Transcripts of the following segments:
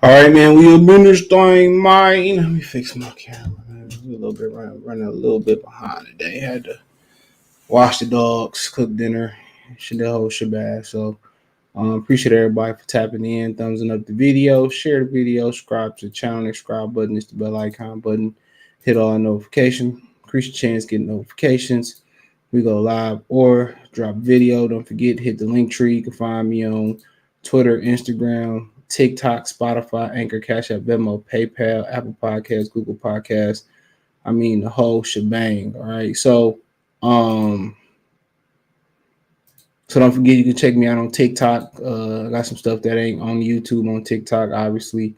All right, man. We administering mine. Let me fix my camera. Man. We're a little bit running a little bit behind today. Had to wash the dogs, cook dinner, the whole shebang. So, appreciate everybody for tapping in, thumbsing up the video, share the video, subscribe to the channel. The subscribe button is the bell icon button. Hit all notifications. Increase your chance getting notifications. We go live or drop video. Don't forget, hit the link tree. You can find me on Twitter, Instagram, TikTok, Spotify, Anchor, Cash App, Venmo, PayPal, Apple Podcasts, Google Podcasts. I mean, the whole shebang. All right. So don't forget, you can check me out on TikTok. I got some stuff that ain't on YouTube on TikTok, obviously.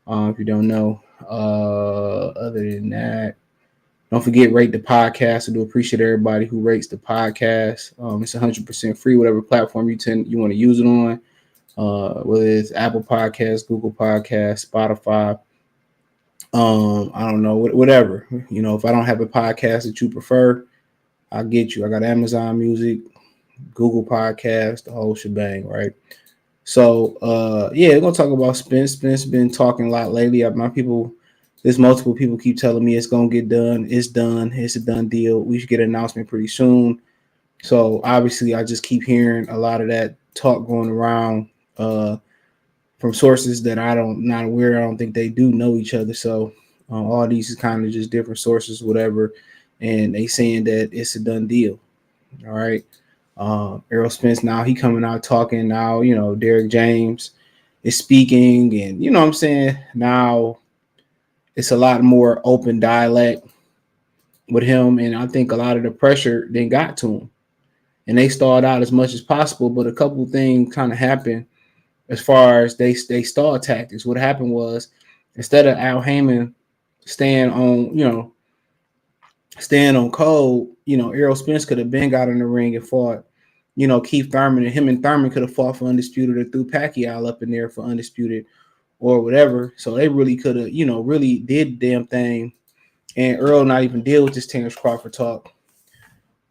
If you don't know. Other than that, don't forget, rate the podcast. I do appreciate everybody who rates the podcast. It's 100% free, whatever platform you want to use it on. Whether it's Apple Podcasts, Google Podcasts, Spotify, I don't know, whatever. You know, if I don't have a podcast that you prefer, I'll get you. I got Amazon Music, Google Podcasts, the whole shebang, right? So, we're going to talk about Spence. Spence been talking a lot lately. There's multiple people keep telling me it's going to get done. It's done. It's a done deal. We should get an announcement pretty soon. So, obviously, I just keep hearing a lot of that talk going around from sources that not aware. I don't think they do know each other. So all these is kind of just different sources, whatever. And they saying that it's a done deal. All right. Errol Spence, now he coming out talking now, Derek James is speaking, and what I'm saying, now it's a lot more open dialect with him. And I think a lot of the pressure then got to him, and they stalled out as much as possible. But a couple things kind of happened. As far as they stall tactics, what happened was, instead of Al Heyman staying on code, Errol Spence could have been got in the ring and fought, Keith Thurman, and him and Thurman could have fought for Undisputed, or threw Pacquiao up in there for Undisputed or whatever. So they really could have, really did the damn thing. And Earl not even deal with this Terence Crawford talk.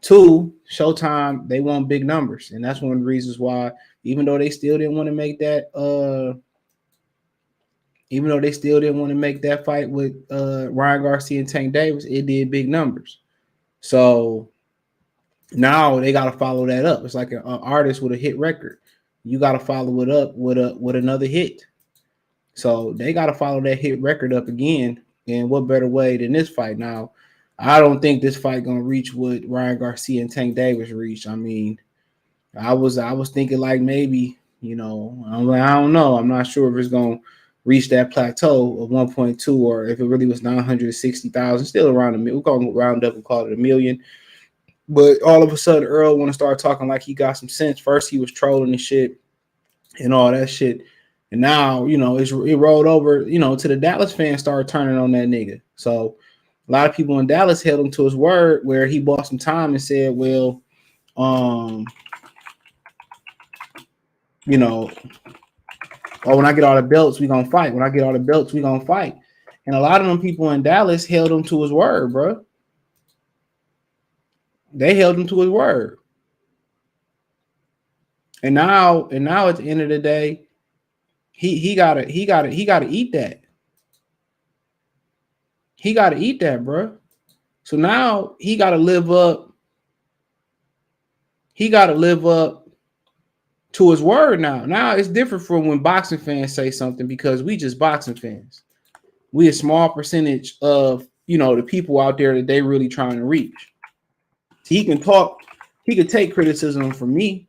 Two, Showtime, they want big numbers. And that's one of the reasons why, even though they still didn't want to make that, fight with Ryan Garcia and Tank Davis, it did big numbers. So now they got to follow that up. It's like an artist with a hit record. You got to follow it up with another hit. So they got to follow that hit record up again. And what better way than this fight? Now, I don't think this fight gonna reach what Ryan Garcia and Tank Davis reached. I mean, I was thinking like maybe, I don't know. I'm not sure if it's gonna reach that plateau of 1.2, or if it really was 960,000, still around a million. We're gonna round up and call it 1 million. But all of a sudden, Earl want to start talking like he got some sense. First, he was trolling and shit and all that shit. And now, it rolled over, to the Dallas fans started turning on that nigga. So a lot of people in Dallas held him to his word, where he bought some time and said, well, when I get all the belts, we going to fight. When I get all the belts, we going to fight. And a lot of them people in Dallas held him to his word, bro. They held him to his word. And now at the end of the day, he gotta eat that. He gotta eat that, bro. So now he gotta live up. He gotta live up to his word now. Now it's different from when boxing fans say something because we just boxing fans. We a small percentage of, the people out there that they really trying to reach. He can talk, he could take criticism from me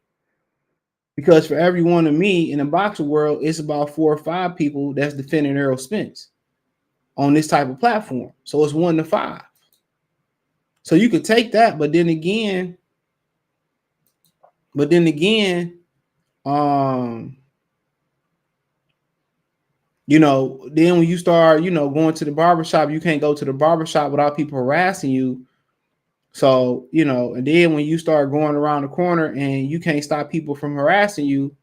because for every one of me in the boxing world, it's about 4 or 5 people that's defending Errol Spence on this type of platform. So it's 1 to 5. So you could take that, but then again, then when you start, going to the barbershop, you can't go to the barbershop without people harassing you. So, and then when you start going around the corner and you can't stop people from harassing you,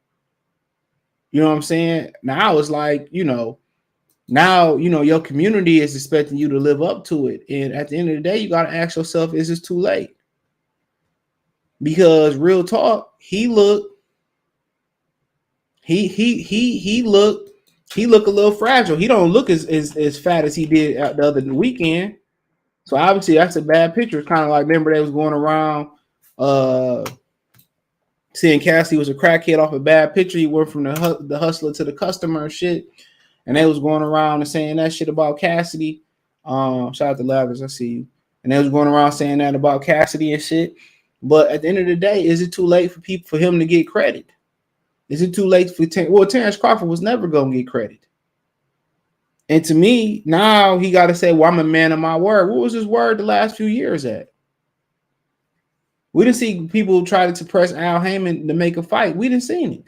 you know what I'm saying? Now it's like, now, your community is expecting you to live up to it. And at the end of the day, you got to ask yourself, is this too late? Because real talk, he looked a little fragile. He don't look as fat as he did the other weekend. So obviously that's a bad picture. It's kind of like, remember they was going around saying Cassidy was a crackhead off a bad picture. He went from the hustler to the customer and shit. And they was going around and saying that shit about Cassidy. Shout out to Lavis, I see you. And they was going around saying that about Cassidy and shit. But at the end of the day, is it too late for him to get credit? Is it too late for Terence Crawford was never gonna get credit. And to me, now he got to say, well, I'm a man of my word. What was his word the last few years at? We didn't see people try to suppress Al Heyman to make a fight. We didn't see it.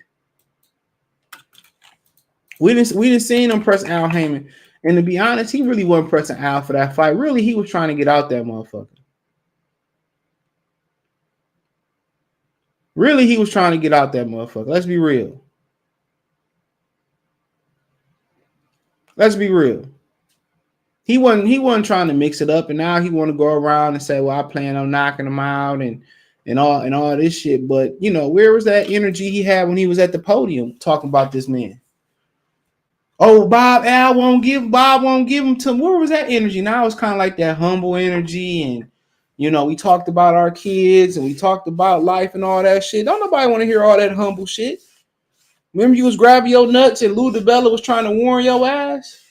We didn't see him press Al Heyman. And to be honest, he really wasn't pressing Al for that fight. Really, he was trying to get out that motherfucker. Really, he was trying to get out that motherfucker. Let's be real. Let's be real. He wasn't trying to mix it up, and now he want to go around and say, well, I plan on knocking him out and all this shit. But where was that energy he had when he was at the podium talking about this man? Oh, Bob won't give him to him. Where was that energy? Now it's kind of like that humble energy, and we talked about our kids and we talked about life and all that shit. Don't nobody want to hear all that humble shit. Remember you was grabbing your nuts and Lou DiBella was trying to warn your ass?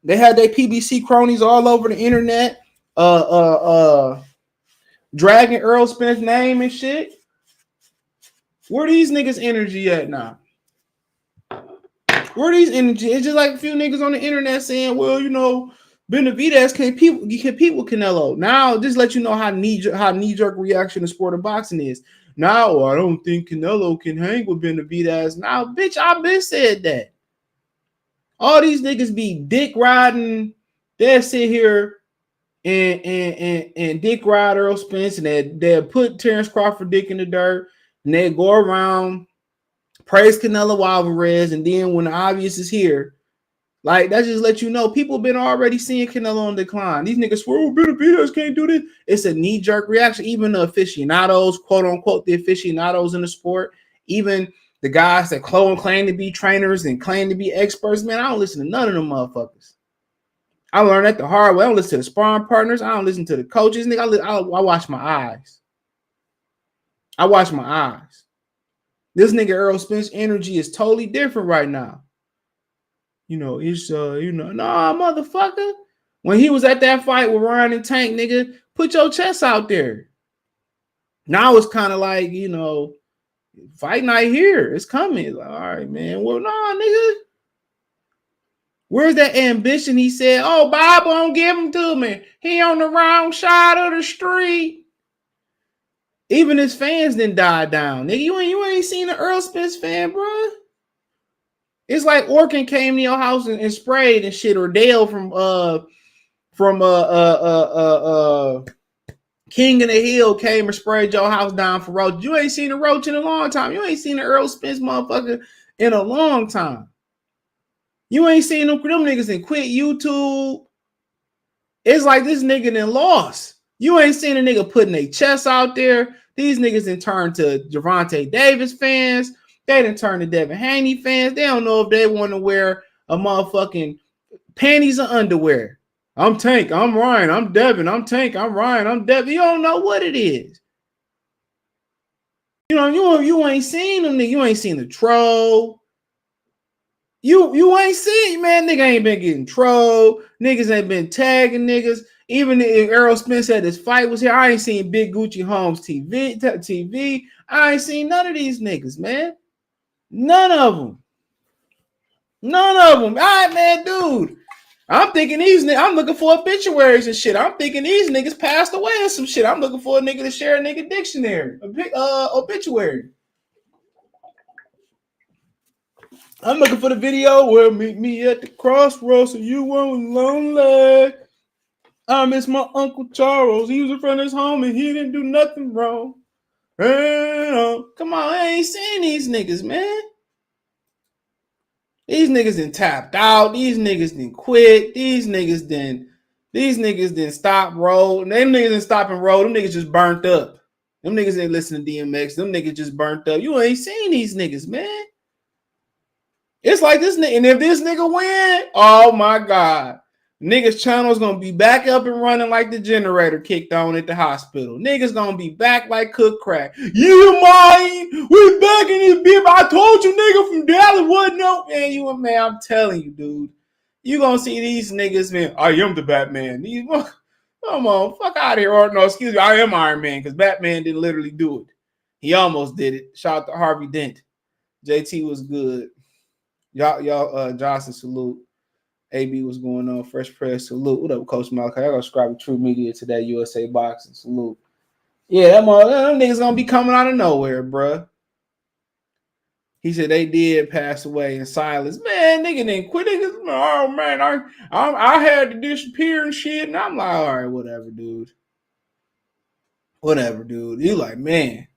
They had their PBC cronies all over the internet, dragging Errol Spence's name and shit. Where these niggas energy at now? Where these energy? It's just like a few niggas on the internet saying, well, Benavidez can't compete with Canelo. Now, just let you know how knee-jerk reaction the sport of boxing is. Now, I don't think Canelo can hang with Benavidez. Now, bitch, I've been said that. All these niggas be dick riding. They'll sit here and dick ride Errol Spence, and they'll put Terence Crawford dick in the dirt, and they'll go around, praise Canelo Alvarez, and then when the obvious is here, like that just let you know people been already seeing Canelo on decline. These niggas swear, oh, Benavidez can't do this. It's a knee-jerk reaction. Even the aficionados, quote unquote, the aficionados in the sport, even the guys that claim to be trainers and claim to be experts, man, I don't listen to none of them motherfuckers. I learned that the hard way. I don't listen to the sparring partners. I don't listen to the coaches. Nigga, I watch my eyes. I watch my eyes. This nigga Errol Spence energy is totally different right now. It's nah, motherfucker. When he was at that fight with Ryan and Tank, nigga, put your chest out there. Now it's kind of like, fight night here. It's coming. Like, all right, man. Well, nah, nigga. Where's that ambition? He said, oh, Bob won't give him to me. He on the wrong side of the street. Even his fans didn't die down. Nigga, you ain't seen an Errol Spence fan, bro. It's like Orkin came to your house and sprayed and shit, or Dale from King of the Hill came and sprayed your house down for roach. You ain't seen a roach in a long time. You ain't seen an Errol Spence motherfucker in a long time. You ain't seen them niggas and quit YouTube. It's like this nigga done lost. You ain't seen a nigga putting their chest out there. These niggas done turned to Gervonta Davis fans. They done turned to Devin Haney fans. They don't know if they want to wear a motherfucking panties or underwear. I'm Tank. I'm Ryan. I'm Devin. I'm Tank. I'm Ryan. I'm Devin. You don't know what it is. You ain't seen them niggas. You ain't seen the troll. You ain't seen, man. Nigga ain't been getting trolled. Niggas ain't been tagging niggas. Even if Errol Spence said this fight was here, I ain't seen Big Gucci Holmes TV. I ain't seen none of these niggas, man. None of them. All right, man, dude. I'm thinking these niggas, I'm looking for obituaries and shit. I'm thinking these niggas passed away or some shit. I'm looking for a nigga to share a nigga dictionary, obituary. I'm looking for the video where meet me at the crossroads so you weren't lonely. I miss my Uncle Charles. He was in front of his home and he didn't do nothing wrong. Come on, I ain't seen these niggas, man. These niggas done tapped out. These niggas done quit. These niggas done stop roll. Them niggas done stop and roll. Them niggas just burnt up. Them niggas ain't listen to DMX. Them niggas just burnt up. You ain't seen these niggas, man. It's like this nigga, and if this nigga win, oh my God. Niggas' channel's gonna be back up and running like the generator kicked on at the hospital. Niggas gonna be back like cook crack. You mine? We back in this bitch. I told you nigga from Dallas wasn't no man. I'm telling you, dude. You gonna see these niggas, man. I am the Batman. These come on, fuck out of here. Or no, excuse me, I am Iron Man because Batman didn't literally do it. He almost did it. Shout out to Harvey Dent. JT was good. Y'all, Johnson, salute. AB, what's going on? Fresh Press, salute. What up, Coach Malachi? I gotta subscribe to True Media today. USA Boxing, salute. Yeah, them niggas gonna be coming out of nowhere, bruh. He said they did pass away in silence. Man, nigga didn't quit. Niggas, oh man, I had to disappear and shit. And I'm like, all right, whatever, dude. Whatever, dude. You like, man.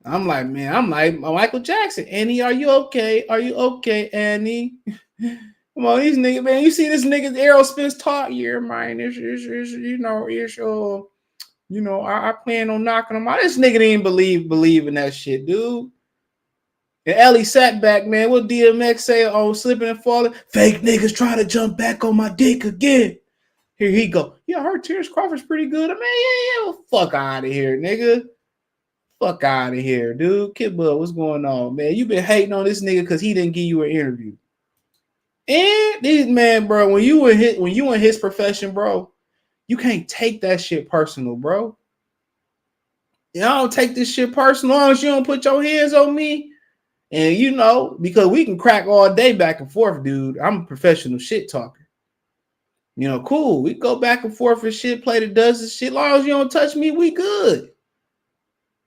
I'm like Michael Jackson. Annie, are you okay? Are you okay, Annie? Come on, these niggas, man. You see this nigga Errol Spence talk? Yeah, man. I plan on knocking him out. This nigga didn't believe in that shit, dude. And Ellie sat back, man. What DMX say on slipping and falling? Fake niggas trying to jump back on my dick again. Here he go. Yeah, I heard Terence Crawford's pretty good. Man, yeah. Well, fuck out of here, nigga. Fuck out of here, dude. Kid Bud, what's going on, man? You been hating on this nigga because he didn't give you an interview. And these man, bro, when you in his profession, bro, you can't take that shit personal, bro. You don't take this shit personal as long as you don't put your hands on me. And because we can crack all day back and forth, dude. I'm a professional shit talker. Cool. We go back and forth for shit, play the dozen shit. As long as you don't touch me, we good.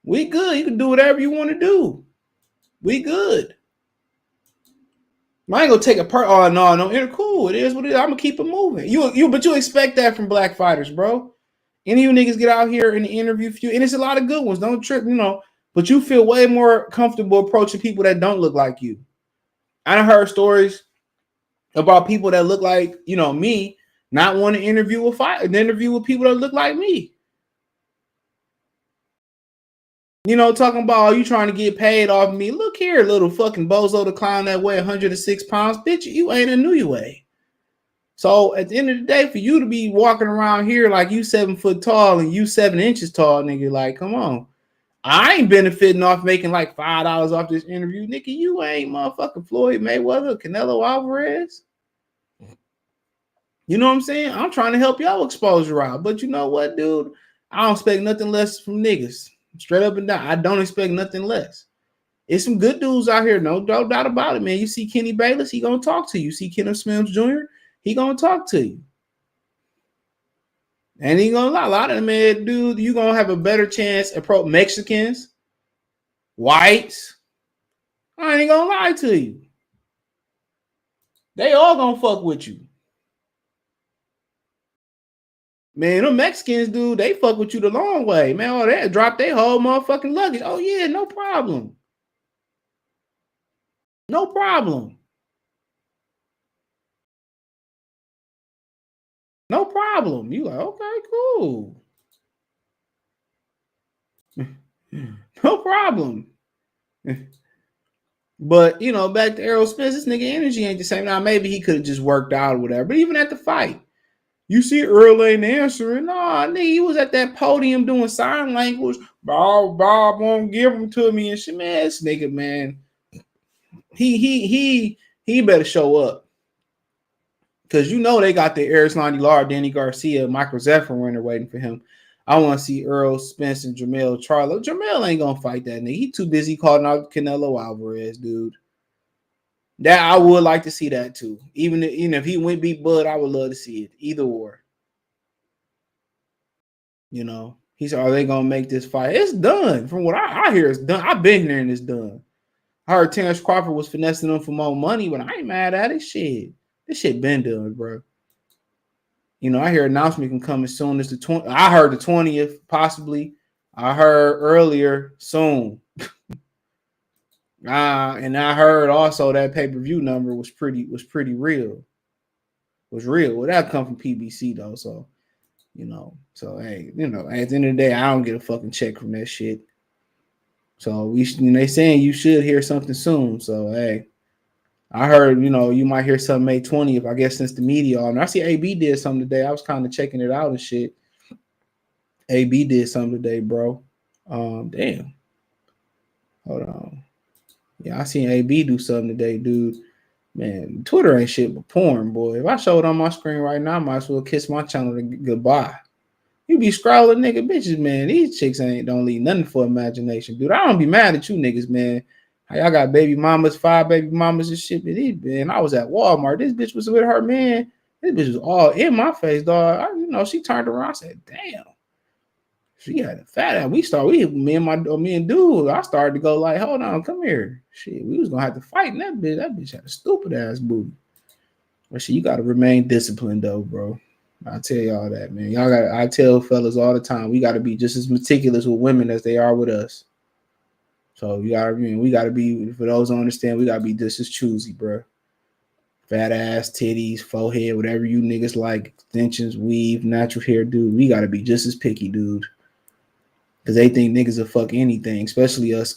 We good. You can do whatever you want to do. We good. I ain't gonna take a part. Oh no, cool. It is what it is. I'm gonna keep it moving. But you expect that from black fighters, bro. Any of you niggas get out here in the interview few, and it's a lot of good ones. Don't trip, But you feel way more comfortable approaching people that don't look like you. I done heard stories about people that look like me, not want to interview with people that look like me. Talking about you trying to get paid off me. Look here, little fucking bozo the clown that weigh 106 pounds. Bitch, you ain't a new you weigh. So at the end of the day, for you to be walking around here like you 7 foot tall and you 7 inches tall, nigga, like, come on. I ain't benefiting off making like $5 off this interview. Nigga, you ain't motherfucking Floyd Mayweather, Canelo Alvarez. You know what I'm saying? I'm trying to help y'all exposure out. But you know what, dude? I don't expect nothing less from niggas. Straight up and down. I don't expect nothing less. It's some good dudes out here, no doubt about it, man. You see Kenny Bayless, he gonna talk to you. See Terence Spence Jr., he gonna talk to you. And he gonna lie. A lot of them, man, dude, you gonna have a better chance approach Mexicans, whites. I ain't gonna lie to you. They all gonna fuck with you. Man, them Mexicans, dude, they fuck with you the long way. Man, all that drop their whole motherfucking luggage. Oh, yeah, no problem. No problem. No problem. You like, okay, cool. No problem. But, back to Errol Spence, this nigga energy ain't the same. Now, maybe he could have just worked out or whatever. But even at the fight, you see Earl ain't answering. Nah, nigga, he was at that podium doing sign language. Bob won't give them to me and shit, man. This nigga, man, he better show up. Because you know they got the Erislandy Lar, Danny Garcia, Michael Zephyr winner waiting for him. I want to see Errol Spence and Jermell Charlo. Jermell ain't gonna fight that nigga. He too busy calling out Canelo Alvarez, dude. That I would like to see that too. Even if he went beat Bud, I would love to see it. Either or. You know, he's are they gonna make this fight? It's done. From what I hear, it's done. I've been hearing it's done. I heard Terence Crawford was finessing them for more money, but I ain't mad at it. Shit. This shit been done, bro. You know, I hear announcement can come as soon as the 20th. I heard the 20th, possibly. I heard earlier, soon. And I heard also that pay-per-view number was pretty real. Was real. Well, that come from PBC though, so you know. So hey, you know, at the end of the day, I don't get a fucking check from that shit. So they saying you should hear something soon. So hey. I heard, you know, you might hear something May 20th, I guess, since the media. And I see AB did something today. I was kind of checking it out and shit. AB did something today, bro. Damn. Hold on. Yeah, I seen AB do something today, dude. Man, Twitter ain't shit but porn, boy. If I show it on my screen right now, I might as well kiss my channel goodbye. You be scrolling nigga bitches, man. These chicks don't leave nothing for imagination, dude. I don't be mad at you niggas, man. Y'all got baby mamas, 5 baby mamas and shit. Man, I was at Walmart. This bitch was with her man. This bitch was all in my face, dog. She turned around. I said, "Damn." She had a fat ass. Me and dude. I started to go like, "Hold on, come here." Shit, we was gonna have to fight in that bitch. That bitch had a stupid ass booty. But shit, you gotta remain disciplined though, bro. I tell y'all that, man. I tell fellas all the time, we gotta be just as meticulous with women as they are with us. So we gotta be, for those who understand, we gotta be just as choosy, bro. Fat ass, titties, forehead, whatever you niggas like, extensions, weave, natural hair, dude. We gotta be just as picky, dude. Cause they think niggas will fuck anything, especially us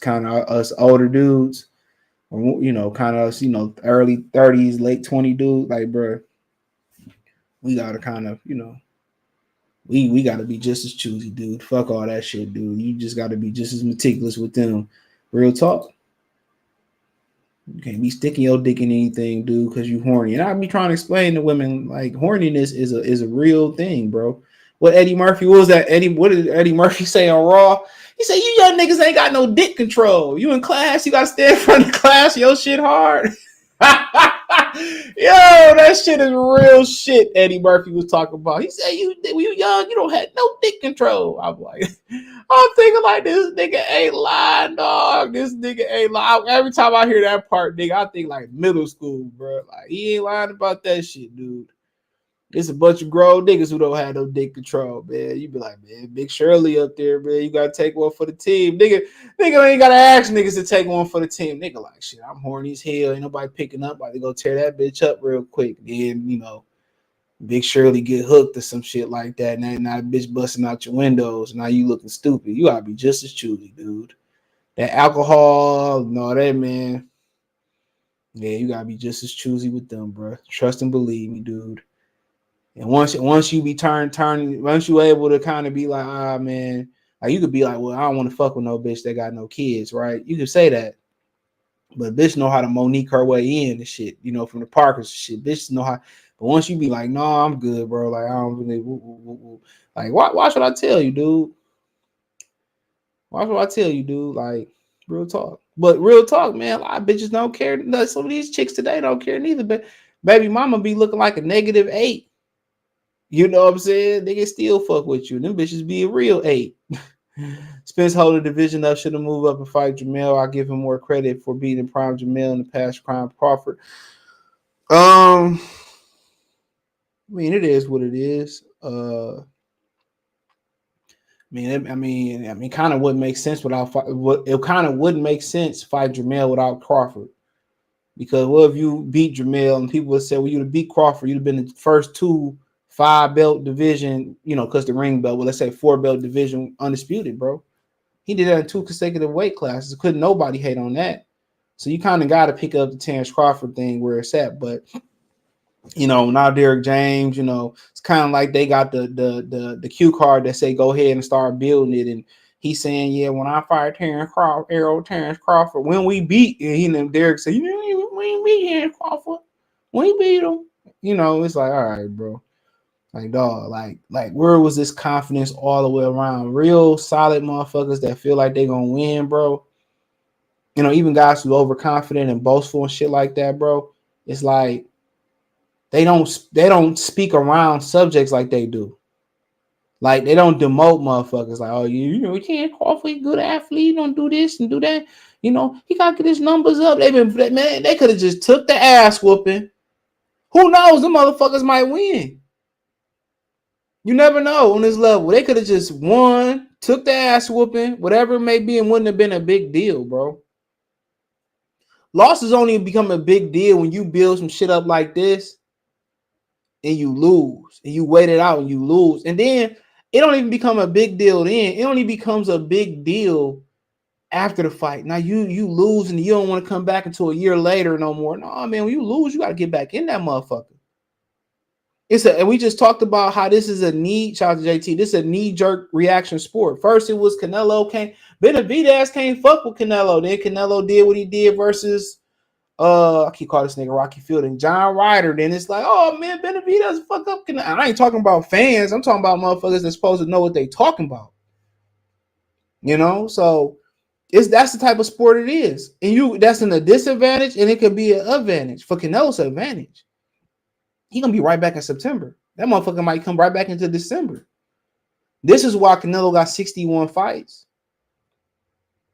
older dudes, or kind of us, early 30s, late 20 dudes. Like, bro, we gotta kind of, we gotta be just as choosy, dude. Fuck all that shit, dude. You just gotta be just as meticulous with them. Real talk. You can't be sticking your dick in anything, dude, because you horny. And I be trying to explain to women, like, horniness is a real thing, bro. What did Eddie Murphy say on Raw? He said, "You young niggas ain't got no dick control. You in class, you gotta stand in front of the class, your shit hard." Yo, that shit is real shit. Eddie Murphy was talking about. He said, when you young, you don't have no dick control. I'm like, I'm thinking like, this nigga ain't lying, dog. This nigga ain't lying. Every time I hear that part, nigga, I think like middle school, bro. Like, he ain't lying about that shit, dude. It's a bunch of grown niggas who don't have no dick control, man. You be like, man, Big Shirley up there, man. You gotta take one for the team. Nigga ain't gotta ask niggas to take one for the team. Nigga like, shit, I'm horny as hell. Ain't nobody picking up. About to go tear that bitch up real quick. Then, Big Shirley get hooked or some shit like that. Now that bitch busting out your windows. Now you looking stupid. You gotta be just as choosy, dude. That alcohol, no, that man. Yeah, you gotta be just as choosy with them, bro. Trust and believe me, dude. And once you be once you able to kind of be like, man, like you could be like, well, I don't want to fuck with no bitch that got no kids, right? You could say that, but bitch know how to Monique her way in and shit, from the Parkers and shit. Bitch know how. But once you be like, no, I'm good, bro. Like I don't really, like why should I tell you, dude? Why should I tell you, dude? Like real talk. But real talk, man, a lot of bitches don't care. Some of these chicks today don't care neither. But baby mama be looking like a -8. You know what I'm saying? They can still fuck with you. Them bitches be a real 8. Spence hold the division up, should have moved up and fight Jamel. I give him more credit for beating Prime Jamel in the past Prime Crawford. I mean, it is what it is. I mean, kind of wouldn't make sense without it. Kind of wouldn't make sense fight Jamel without Crawford, because what if you beat Jamel and people would say, well, you'd have beat Crawford, you'd have been the first 2 5-belt division, because the ring belt, well, let's say 4-belt division undisputed, bro. He did that in 2 consecutive weight classes. Couldn't nobody hate on that. So you kind of got to pick up the Terence Crawford thing where it's at. But now Derrick James, it's kind of like they got the cue card that say go ahead and start building it, and He's saying, yeah, when I fired Terence Crawford, when we beat, and he and Derek said, we ain't beat Terence Crawford. We beat him. It's like, all right, bro. Like, dog, like where was this confidence all the way around? Real solid motherfuckers that feel like they gonna win, bro. Even guys who overconfident and boastful and shit like that, bro. It's like they don't speak around subjects like they do. Like they don't demote motherfuckers. Like, oh, you can't Crawford, good athlete, don't do this and do that. He gotta get his numbers up. They could have just took the ass whooping. Who knows? The motherfuckers might win. You never know on this level. They could have just won, took the ass whooping, whatever it may be, and wouldn't have been a big deal, bro. Losses only become a big deal when you build some shit up like this and you lose. And you wait it out and you lose. And then it don't even become a big deal then. It only becomes a big deal after the fight. Now you lose and you don't want to come back until a year later no more. No, man, when you lose, you got to get back in that motherfucker. And we just talked about how this is a shout out to JT, this is a knee-jerk reaction sport. First it was Canelo Benavidez can't fuck with Canelo. Then Canelo did what he did versus I keep calling this nigga Rocky Fielding, John Ryder. Then it's like, oh man, Benavidez fuck up Canelo. I ain't talking about fans. I'm talking about motherfuckers that's supposed to know what they talking about. So that's the type of sport it is. And that's a disadvantage and it could be an advantage. For Canelo's advantage. He gonna be right back in September. That motherfucker might come right back into December. This is why Canelo got 61 fights.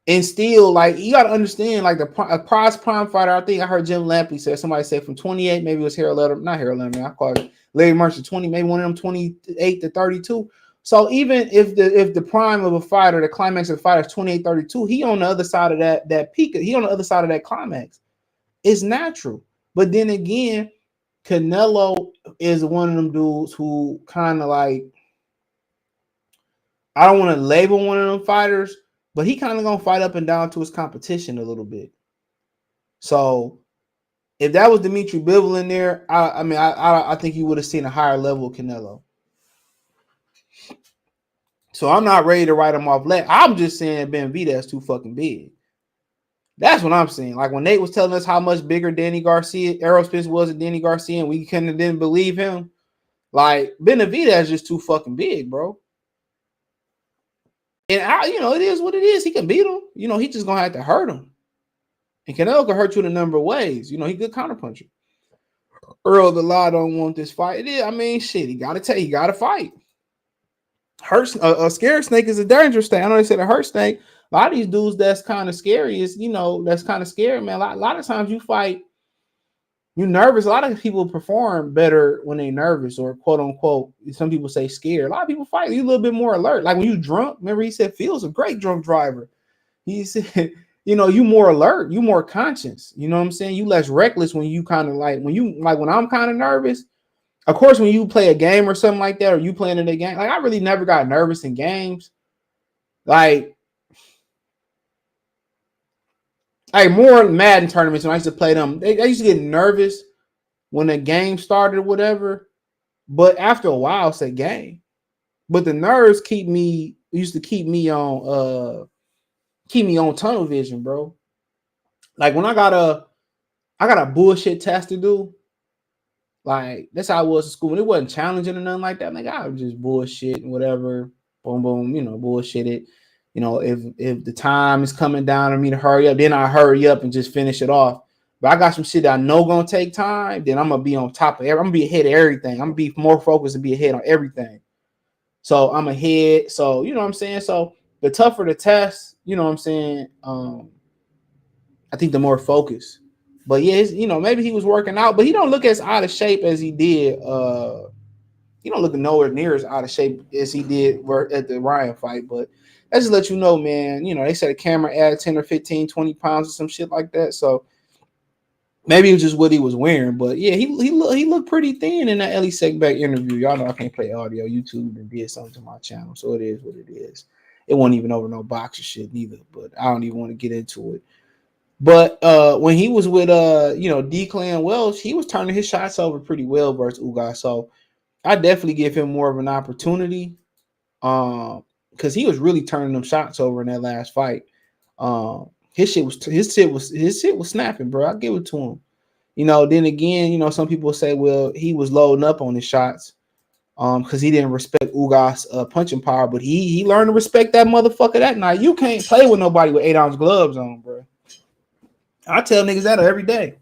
And still, like, you gotta understand, like, a prize prime fighter. I think I heard Jim Lampley say, somebody said from 28, maybe it was Harold Letterman, not Harold Letterman, I call it Larry Merchant, 20, maybe one of them 28 to 32. So even if the prime of a fighter, the climax of the fighter is 28, 32, he on the other side of that peak, he on the other side of that climax. It's natural. But then again, Canelo is one of them dudes who kind of like, I don't want to label one of them fighters, but he kind of gonna fight up and down to his competition a little bit. So if that was Dimitri Bivol in there, I think you would have seen a higher level of Canelo. So I'm not ready to write him off. I'm just saying Benavidez too fucking big. That's what I'm saying. Like when Nate was telling us how much bigger Errol Spence was than Danny Garcia, and we didn't believe him. Like Benavidez is just too fucking big, bro. And it is what it is. He can beat him. He just gonna have to hurt him. And Canelo can hurt you in a number of ways. He good counterpuncher. Earl the Law don't want this fight. It is. Shit. He gotta fight. A scared snake is a dangerous snake. I know they said a hurt snake. A lot of these dudes that's kind of scary that's kind of scary, man. A lot of times you fight, you're nervous. A lot of people perform better when they're nervous or quote unquote, some people say scared. A lot of people fight, you a little bit more alert. Like when you drunk, remember he said Phil's a great drunk driver. He said, you more alert, you more conscious. You know what I'm saying? You less reckless when you kind of when I'm kind of nervous. Of course, when you play a game or something like that, or you playing in a game, like I really never got nervous in games. Like more Madden tournaments when I used to play them, I used to get nervous when the game started or whatever. But after a while, it's a game. But the nerves used to keep me on tunnel vision, bro. Like when I got a bullshit test to do. Like that's how I was in school. And it wasn't challenging or nothing like that. Like I was just bullshit and whatever. Boom, boom, bullshit it. If the time is coming down on me to hurry up, then I hurry up and just finish it off. But I got some shit that I know gonna take time, then I'm gonna be on top of I'm gonna be ahead of everything. I'm gonna be more focused and be ahead on everything. So I'm ahead. So you know what I'm saying? So the tougher the test, you know what I'm saying? I think the more focus. But yeah, maybe he was working out, but he don't look as out of shape as he did. He don't look nowhere near as out of shape as he did at the Ryan fight. But that just let you know, man, they said a camera added 10 or 15, 20 pounds or some shit like that. So maybe it was just what he was wearing. But yeah, he looked pretty thin in that Ellie Segbeck interview. Y'all know I can't play audio. YouTube and did something to my channel. So it is what it is. It wasn't even over no boxer shit neither. But I don't even want to get into it. But when he was with Declan Welch, he was turning his shots over pretty well versus Ugas. So I definitely give him more of an opportunity. because he was really turning them shots over in that last fight. His shit was snapping, bro. I give it to him. Then again, some people say, well, he was loading up on his shots, because he didn't respect Ugas' punching power, but he learned to respect that motherfucker that night. You can't play with nobody with 8-ounce gloves on, bro. I tell niggas that every day.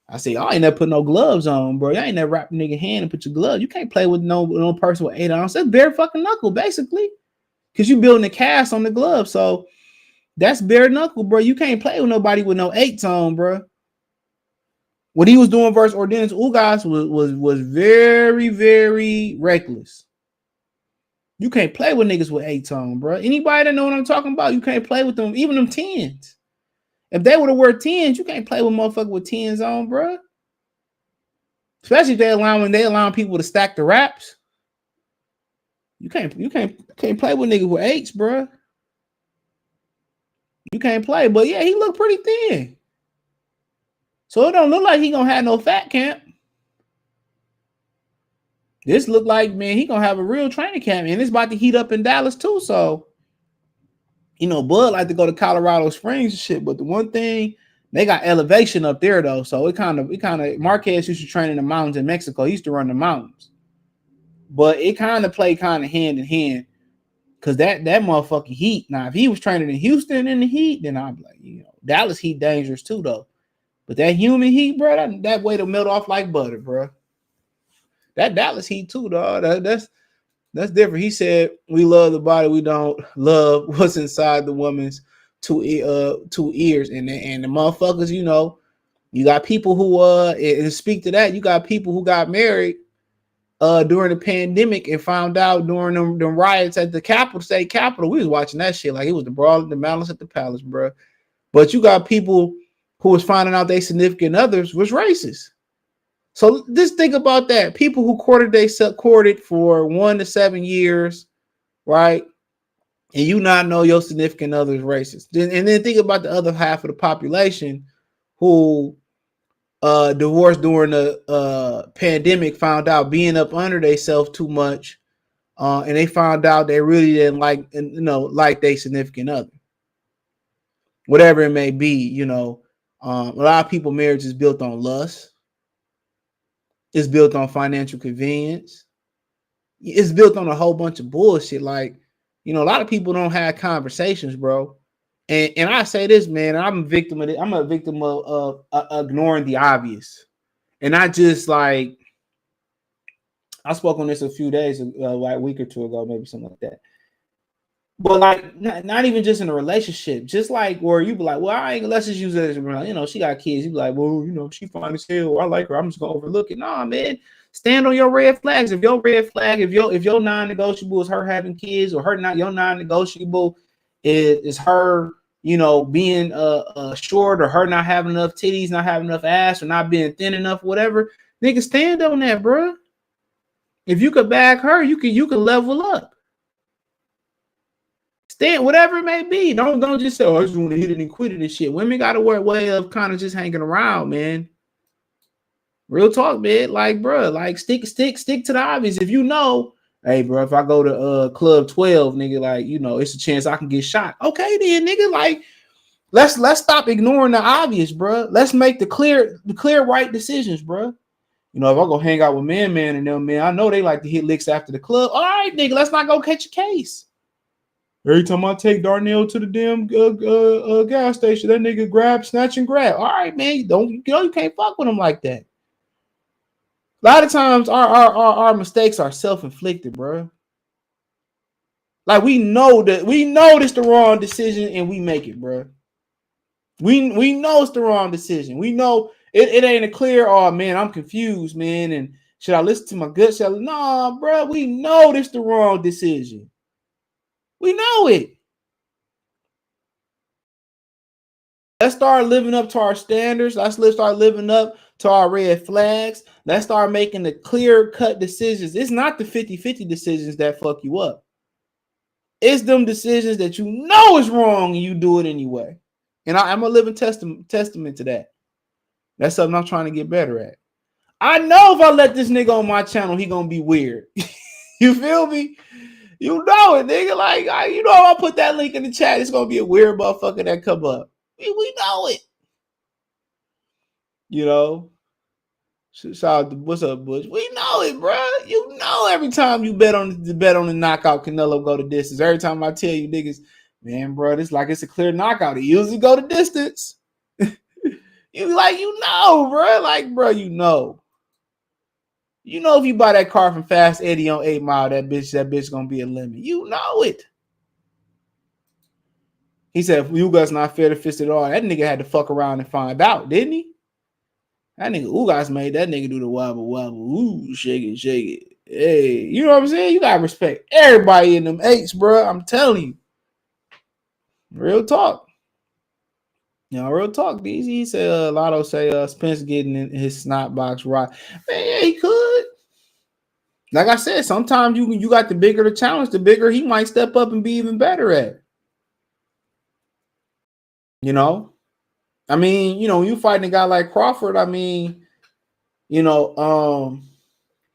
I say, y'all ain't never put no gloves on, bro. Y'all ain't never wrap a nigga hand and put your gloves. You can't play with no person with 8 ounces. That's bare fucking knuckle, basically. Because you building a cast on the glove. So that's bare knuckle, bro. You can't play with nobody with no 8s on, bro. What he was doing versus Ordenis Ugas was very, very reckless. You can't play with niggas with 8s on, bro. Anybody that know what I'm talking about, you can't play with them, even them 10s. If they would have wear 10s, you can't play with motherfucker with 10s on, bro. Especially if they allowing people to stack the wraps. You can't play with niggas with 8s, bro. You can't play. But yeah, he looked pretty thin. So it don't look like he gonna have no fat camp. This look like, man, he gonna have a real training camp, and it's about to heat up in Dallas too. So, Bud like to go to Colorado Springs and shit, but the one thing, they got elevation up there though. So it kind of Marquez used to train in the mountains in Mexico. He used to run the mountains. But it kind of played hand in hand. Cause that motherfucking heat. Now, if he was training in Houston in the heat, then I'd be like, Dallas heat dangerous too though. But that humid heat, bro, that way to melt off like butter, bro. That Dallas heat too, dog. That's different. He said, we love the body, we don't love what's inside the woman's two ears. And the motherfuckers, you got people who and speak to that, you got people who got married during the pandemic and found out during them riots at the state capitol. We was watching that shit like it was the brawl and the malice at the palace, bro. But you got people who was finding out they significant others was racist. So just think about that. People who courted for 1 to 7 years, right? And you not know your significant other is racist. And then think about the other half of the population who divorced during the pandemic, found out being up under themselves too much, and they found out they really didn't like their significant other. Whatever it may be, a lot of people marriage is built on lust. It's built on financial convenience. It's built on a whole bunch of bullshit. Like, a lot of people don't have conversations, bro. And I say this, man, I'm a victim of it. I'm a victim of ignoring the obvious. And I just I spoke on this a few days, like a week or two ago, maybe something like that. But not even just in a relationship, just like where you be like, well, let's just use it as, she got kids. You be like, well, she fine as hell. I like her. I'm just gonna overlook it. Nah, man, stand on your red flags. If your red flag, if your non-negotiable is her having kids, or your non-negotiable is her, being short, or her not having enough titties, not having enough ass, or not being thin enough, whatever, nigga, stand on that, bro. If you could bag her, you can level up. Stand, whatever it may be. Don't just say, I just want to hit it and quit it and shit. Women got a way of kind of just hanging around, man. Real talk, man. Like, bro, stick to the obvious. If hey, bro, if I go to Club 12, nigga, it's a chance I can get shot. Okay, then, nigga, let's stop ignoring the obvious, bro. Let's make the clear right decisions, bro. If I go hang out with man and them, man, I know they like to hit licks after the club. All right, nigga, let's not go catch a case. Every time I take Darnell to the damn gas station, that nigga grab, snatch, and grab. All right, man, you can't fuck with him like that. A lot of times our mistakes are self-inflicted, bro. Like we know this the wrong decision and we make it, bro. We know it's the wrong decision. We know it ain't a clear, oh man, I'm confused, man, and should I listen to my gut? Nah, bro, we know this the wrong decision. We know it. Let's start living up to our standards. Let's start living up to our red flags. Let's start making the clear-cut decisions. It's not the 50-50 decisions that fuck you up. It's them decisions that is wrong and you do it anyway. And I'm a living testament to that. That's something I'm trying to get better at. I know if I let this nigga on my channel, he gonna be weird. You feel me? You know it, nigga. Like, you know, I'll put that link in the chat. It's gonna be a weird motherfucker that come up. We know it. You know. Shout out to what's up, Bush. We know it, bro. You know every time you bet on the knockout, Canelo go to distance. Every time I tell you niggas, man, bro, this like it's a clear knockout. He usually go to distance. You like, you know, bro. Like, bro, you know. You know if you buy that car from Fast Eddie on 8 Mile, that bitch gonna be a limit. You know it. He said, if you guys not fair to fist at all, that nigga had to fuck around and find out, didn't he? That nigga Ugas made that nigga do the wobble wobble. Ooh, shake it, shake it. Hey, you know what I'm saying? You gotta respect everybody in them eights, bro. I'm telling you. Real talk. You know, real talk. He said Lotto say Spence getting in his snot box right. Man, yeah, he could. Like I said, sometimes you got the bigger the challenge, the bigger he might step up and be even better at. You know? I mean, you know, when you fighting a guy like Crawford, I mean, you know,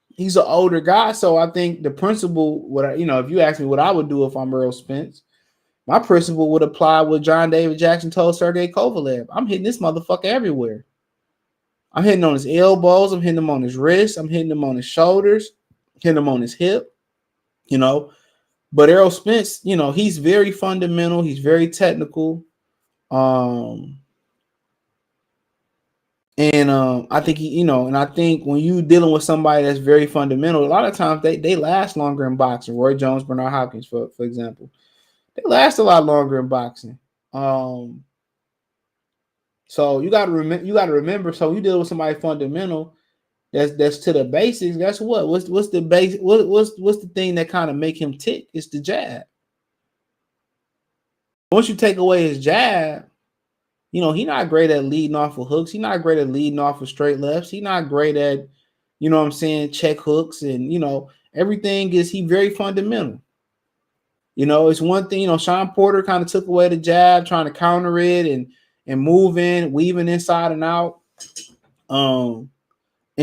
he's an older guy, so I think the principle, if you ask me what I would do if I'm Errol Spence, my principle would apply what John David Jackson told Sergey Kovalev. I'm hitting this motherfucker everywhere. I'm hitting on his elbows. I'm hitting him on his wrists. I'm hitting him on his shoulders, hitting him on his hip, you know. But Errol Spence, you know, he's very fundamental. He's very technical. I think I think when you dealing with somebody that's very fundamental, a lot of times they last longer in boxing. Roy Jones, Bernard Hopkins, for example, they last a lot longer in boxing. So you got to remember. So you deal with somebody fundamental that's to the basics. Guess what? What's the base? What's the thing that kind of make him tick? It's the jab. Once you take away his jab, you know, he's not great at leading off of hooks. He's not great at leading off of straight lefts. He's not great at, you know what I'm saying, check hooks. And, you know, everything he very fundamental. You know, it's one thing, you know, Sean Porter kind of took away the jab, trying to counter it and moving, weaving inside and out. And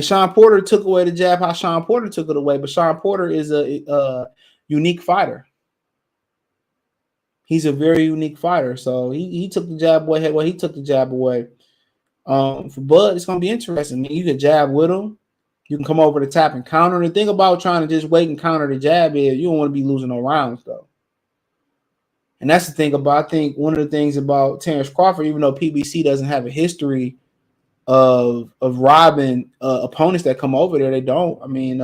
Sean Porter took away the jab how Sean Porter took it away. But Sean Porter is a unique fighter. He's a very unique fighter. So he took the jab away. Well, he took the jab away. For Bud, it's gonna be interesting. I mean, you can jab with him. You can come over the tap and counter. The thing about trying to just wait and counter the jab is you don't want to be losing no rounds, though. And that's the thing about, I think one of the things about Terence Crawford, even though PBC doesn't have a history of robbing opponents that come over there, they don't. I mean,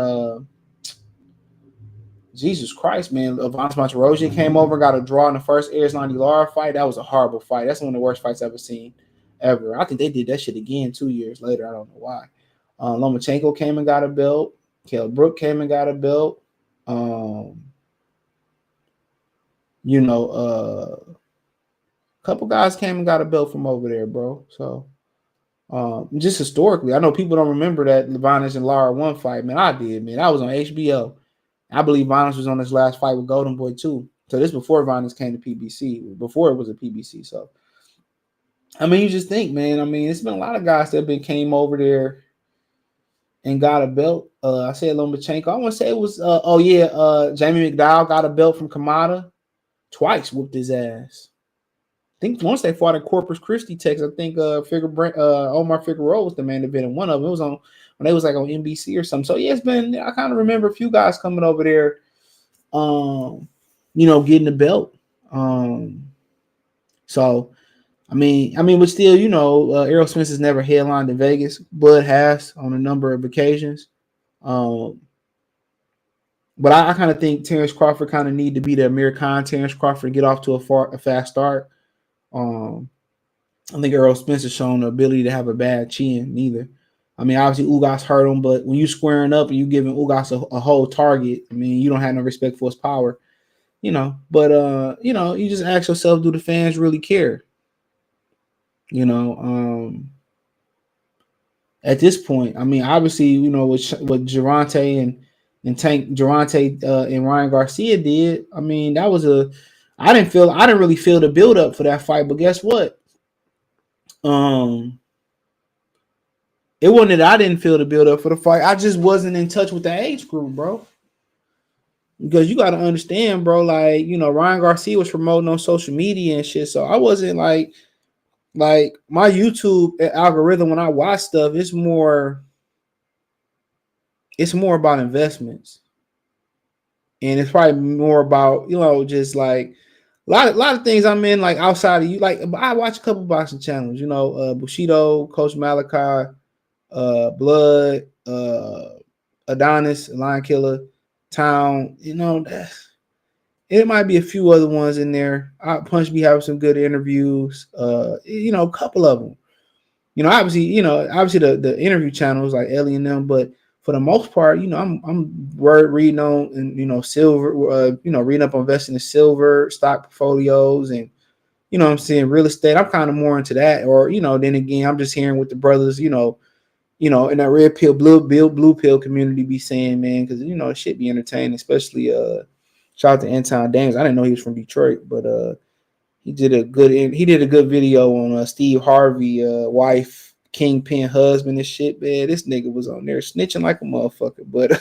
Jesus Christ, man. Avance Monterosian came over, got a draw in the first Arizlan Lara fight. That was a horrible fight. That's one of the worst fights I've ever seen, ever. I think they did that shit again 2 years later. I don't know why. Lomachenko came and got a belt. Kell Brook came and got a belt. A couple guys came and got a belt from over there, bro. So just historically, I know people don't remember that Levinas and Lara one fight. Man, I did, man. I was on HBO. I believe Violence was on his last fight with Golden Boy too. So this before Violence came to PBC, before it was a PBC. So, I mean, you just think, man. I mean, it's been a lot of guys that came over there and got a belt. I said Lomachenko. I want to say it was. Jamie McDowell got a belt from Kamada. Twice whooped his ass. I think once they fought in Corpus Christi, Texas. I think Omar Figueroa was the main event, and one of them was on when they was like on NBC or something. So yeah, it's been. I kind of remember a few guys coming over there, getting the belt. So I mean, but still, Errol Spence has never headlined in Vegas. Bud has on a number of occasions. But I kind of think Terence Crawford kind of need to be the Amir Khan Terence Crawford, get off to a fast start. I think Errol Spence has shown the ability to have a bad chin neither. I mean, obviously Ugas hurt him, but when you squaring up and you giving Ugas a whole target, I mean, you don't have no respect for his power, But you just ask yourself, do the fans really care? At this point, I mean, obviously, what Gervonta and Tank Gervonta and Ryan Garcia did. I mean, that was I didn't really feel the build up for that fight, but guess what? It wasn't that I didn't feel the build up for the fight. I just wasn't in touch with the age group, bro. Because you got to understand, bro. Like, Ryan Garcia was promoting on social media and shit. So I wasn't like my YouTube algorithm when I watch stuff. It's more about investments, and it's probably more about just like a lot of things I'm in like outside of you. Like I watch a couple boxing channels. Bushido, Coach Malachi, Blood, Adonis, Lion Killer, Town. It might be a few other ones in there. Punch be having some good interviews. A couple of them. Obviously the interview channels like Ellie and them, but for the most part, I'm word reading on and silver, reading up on investing in silver, stock portfolios, and what I'm saying, real estate. I'm kind of more into that, or then again, I'm just hearing what the brothers, in that red pill, blue pill community be saying, man, because it should be entertaining, especially shout out to Anton Daniels. I didn't know he was from Detroit, but he did a good video on Steve Harvey, wife, kingpin husband and shit, man. This nigga was on there snitching like a motherfucker. But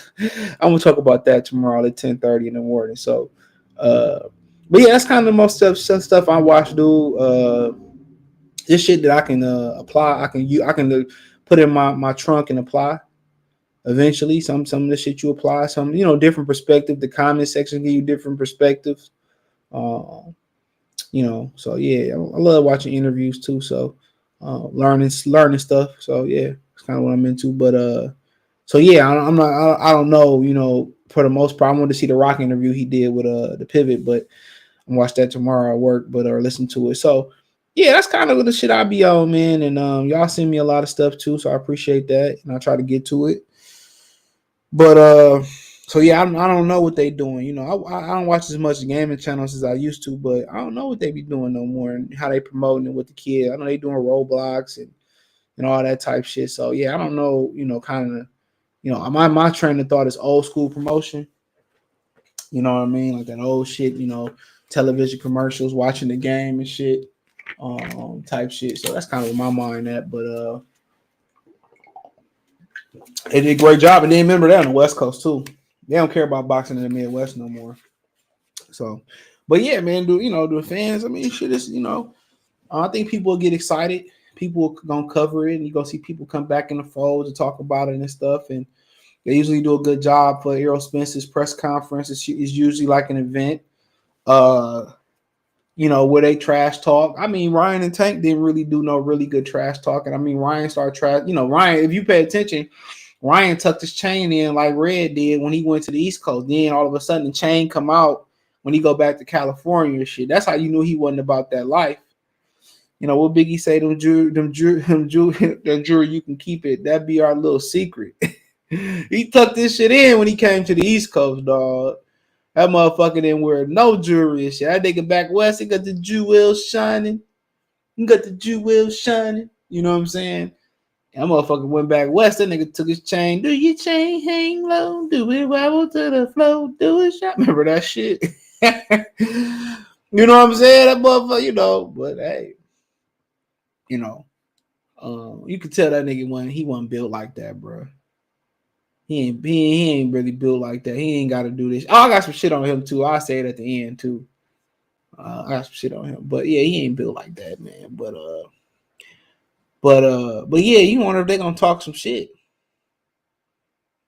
I'm gonna talk about that tomorrow at 10:30 in the morning. So, but yeah, that's kind of the most stuff I watch, dude. This shit that I can apply, I can put in my trunk and apply eventually. Some of the shit you apply, some different perspective. The comment section give you different perspectives. Uh, so yeah, I love watching interviews too. So learning stuff. So yeah, it's kind of what I'm into. But so yeah, I'm not. I don't know. For the most part, I wanted to see the Rock interview he did with the Pivot, but I'm watch that tomorrow at work. But or listen to it. So yeah, that's kind of the shit I be on, man. And y'all send me a lot of stuff too, so I appreciate that, and I try to get to it. But so yeah, I don't know what they doing. I don't watch as much gaming channels as I used to, but I don't know what they be doing no more and how they promoting it with the kids. I know they doing Roblox and all that type shit. So yeah, I don't know. Kind of. My train of thought is old school promotion. You know what I mean, like that old shit. Television commercials, watching the game and shit, type shit. So that's kind of where my mind at. But they did a great job, and then remember that on the West Coast too. They don't care about boxing in the Midwest no more. So, but yeah, man, the fans. I mean, shit is I think people will get excited. People gonna cover it, and you gonna see people come back in the fold to talk about it and stuff. And they usually do a good job for Errol Spence's press conference. It's usually like an event, where they trash talk. I mean, Ryan and Tank didn't really do no really good trash talking. I mean, Ryan started trash. Ryan, if you pay attention, Ryan tucked his chain in like Red did when he went to the East Coast. Then all of a sudden, the chain come out when he go back to California and shit. That's how you knew he wasn't about that life. What Biggie say? Them jury, you can keep it. That be our little secret. He tucked this shit in when he came to the East Coast, dog. That motherfucker didn't wear no jewelry and shit. That nigga back west, he got the jewels shining. He got the jewels shining. You know what I'm saying? That motherfucker went back west. That nigga took his chain. Do your chain hang low? Do it wobble to the floor? Do it shot? Remember that shit? You know what I'm saying? That motherfucker, but hey, you could tell that nigga he wasn't built like that, bro. He ain't really built like that. He ain't got to do this. Oh, I got some shit on him too. I'll say it at the end too. I got some shit on him, but yeah, he ain't built like that, man. But yeah, you wonder if they gonna talk some shit.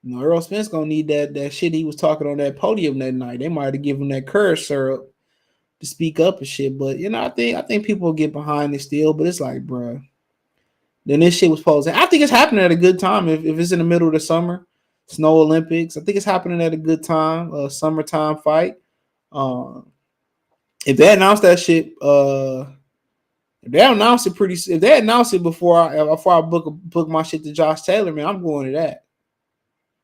Errol Spence gonna need that shit he was talking on that podium that night. They might have given him that courage syrup to speak up and shit. But I think people will get behind it still. But it's like, bro, then this shit was supposed to. I think it's happening at a good time. If it's in the middle of the summer, Snow Olympics. I think it's happening at a good time. Summertime fight. If they announce that shit, if they announce it if they announce it before I book my shit to Josh Taylor, man, I'm going to that.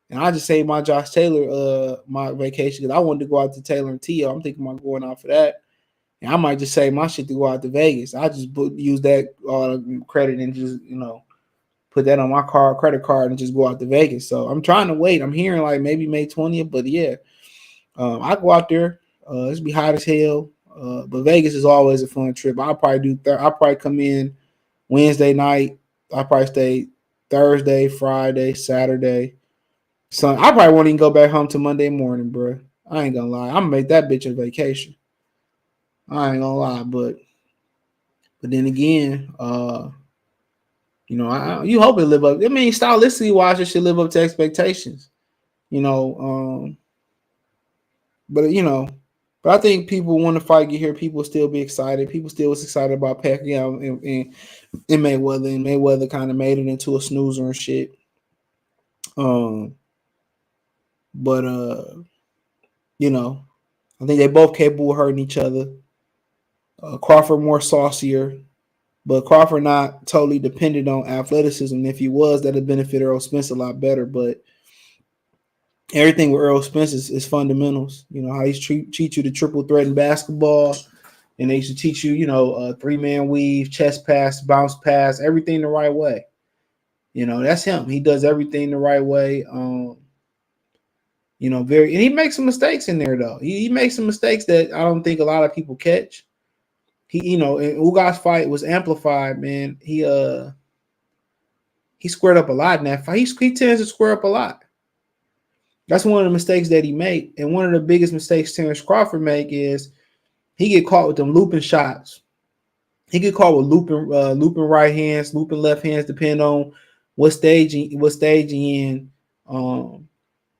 And I just saved my Josh Taylor my vacation because I wanted to go out to Taylor and Tio. I'm thinking about going out for that. And I might just save my shit to go out to Vegas. I just use that credit and just put that on my credit card, and just go out to Vegas. So I'm trying to wait. I'm hearing like maybe May 20th, but yeah, I go out there. It's be hot as hell. But Vegas is always a fun trip. I'll probably I'll probably come in Wednesday night. I'll probably stay Thursday, Friday, Saturday. So I probably won't even go back home till Monday morning, bro. I ain't gonna lie. I'm gonna make that bitch a vacation. I ain't gonna lie, but then again, you hope it live up. I mean, stylistically wise, it should live up to expectations. You know, but but I think people want to fight get here. People still be excited. People still was excited about Pacquiao and Mayweather, and Mayweather kind of made it into a snoozer and shit. But I think they both capable of hurting each other. Crawford more saucier, but Crawford not totally dependent on athleticism. If he was, that'd benefit Errol Spence a lot better. But everything with Errol Spence is fundamentals. You know how he teach you the triple threat in basketball, and they used to teach you, three-man weave, chest pass, bounce pass, everything the right way. That's him. He does everything the right way. And he makes some mistakes in there though. He makes some mistakes that I don't think a lot of people catch. He, in Ugas fight was amplified, man. He squared up a lot in that fight. He tends to square up a lot. That's one of the mistakes that he made. And one of the biggest mistakes Terence Crawford make is he get caught with them looping shots. He get caught with looping right hands, looping left hands, depending on what stage he in.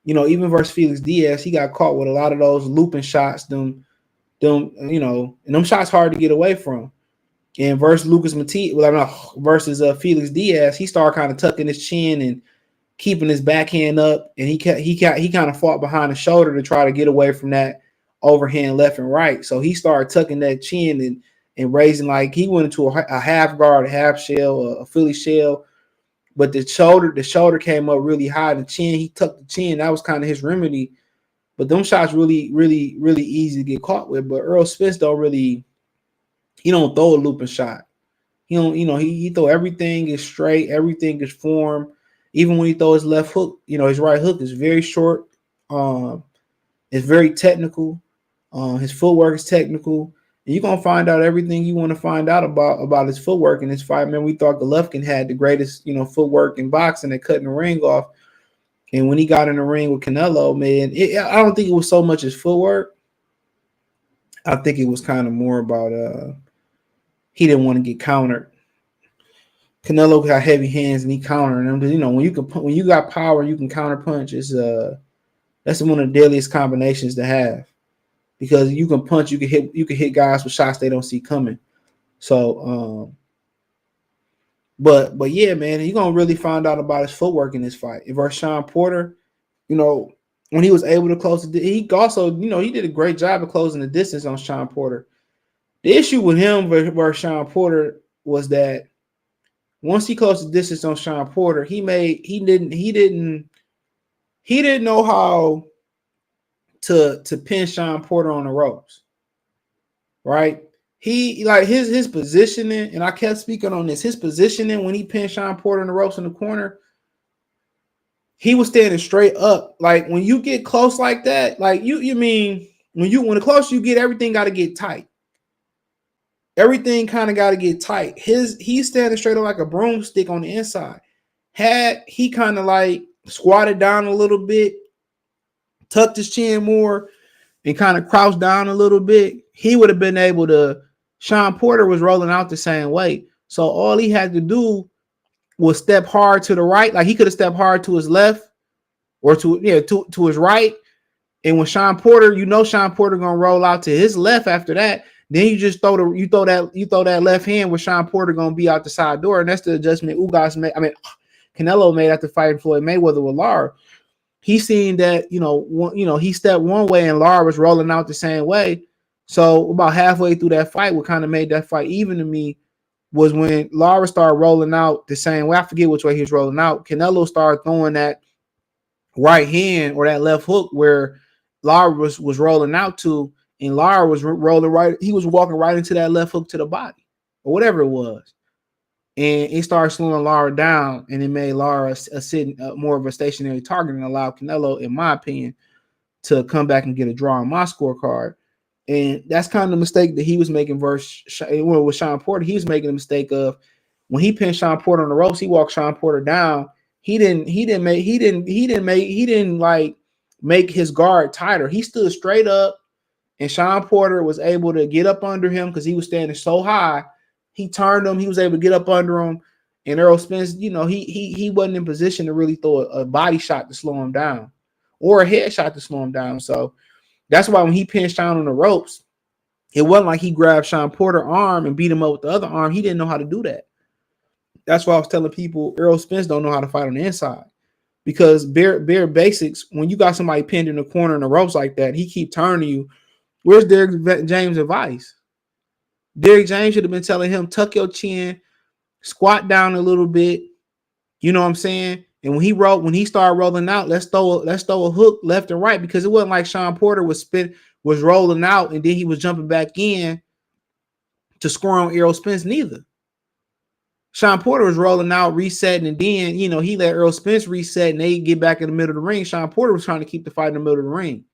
Even versus Felix Diaz, he got caught with a lot of those looping shots. And them shots hard to get away from. And versus versus Felix Diaz, he started kind of tucking his chin and keeping his backhand up, and he kind of fought behind the shoulder to try to get away from that overhand left and right. So he started tucking that chin and raising, like he went into a half guard, a half shell, a Philly shell. But the shoulder came up really high. The chin, he tucked the chin. That was kind of his remedy. But them shots really, really, really easy to get caught with. But Errol Spence he don't throw a looping shot. He don't, he throw everything is straight, everything is form. Even when he throw his left hook, his right hook is very short. It's very technical. His footwork is technical. And you're gonna find out everything you want to find out about his footwork in this fight. Man, we thought Golovkin had the greatest, footwork in boxing and cutting the ring off. And when he got in the ring with Canelo, man, I don't think it was so much his footwork. I think it was kind of more about he didn't want to get countered. Canelo got heavy hands and he countering them. When you got power, you can counter punch. That's one of the deadliest combinations to have, because you can punch, you can hit guys with shots they don't see coming. So, but yeah, man, you're gonna really find out about his footwork in this fight. Versus Sean Porter, when he was able to close he also, he did a great job of closing the distance on Sean Porter. The issue with him versus Sean Porter was that once he closed the distance on Sean Porter, he didn't know how to pin Sean Porter on the ropes. Right? He his positioning, and I kept speaking on this, his positioning when he pinned Sean Porter on the ropes in the corner, he was standing straight up. Like when you get close like that, like you mean when the closer you get, everything got to get tight. Everything kind of got to get tight. He's standing straight up like a broomstick on the inside. Had he kind of like squatted down a little bit, tucked his chin more, and kind of crouched down a little bit, he would have been able to. Sean Porter was rolling out the same way. So all he had to do was step hard to the right. Like he could have stepped hard to his left or to his right. And when Sean Porter, Sean Porter gonna roll out to his left after that. Then you just throw that left hand with Sean Porter gonna be out the side door, and that's the adjustment Canelo made after fighting Floyd Mayweather with Lara. He seen that he stepped one way and Lara was rolling out the same way. So about halfway through that fight, what kind of made that fight even to me was when Lara started rolling out the same way. I forget which way he was rolling out. Canelo started throwing that right hand or that left hook where Lara was rolling out to. And Lara was rolling right. He was walking right into that left hook to the body or whatever it was. And it started slowing Lara down, and it made Lara more of a stationary target and allowed Canelo, in my opinion, to come back and get a draw on my scorecard. And that's kind of the mistake that he was making with Sean Porter. He was making a mistake of when he pinned Sean Porter on the ropes, he walked Sean Porter down. He didn't make his guard tighter. He stood straight up, and Sean Porter was able to get up under him because he was standing so high. He turned him. He was able to get up under him. And Errol Spence, he wasn't in position to really throw a body shot to slow him down or a head shot to slow him down. So that's why when he pinned Sean on the ropes, it wasn't like he grabbed Sean Porter's arm and beat him up with the other arm. He didn't know how to do that. That's why I was telling people Errol Spence don't know how to fight on the inside. Because bare basics, when you got somebody pinned in the corner in the ropes like that, he keep turning you. Where's Derrick James' advice? Derrick James should have been telling him, tuck your chin, squat down a little bit. You know what I'm saying? And when he started rolling out, let's throw a hook left and right, because it wasn't like Sean Porter was rolling out and then he was jumping back in to score on Errol Spence neither. Sean Porter was rolling out, resetting, and then, he let Errol Spence reset and they get back in the middle of the ring. Sean Porter was trying to keep the fight in the middle of the ring.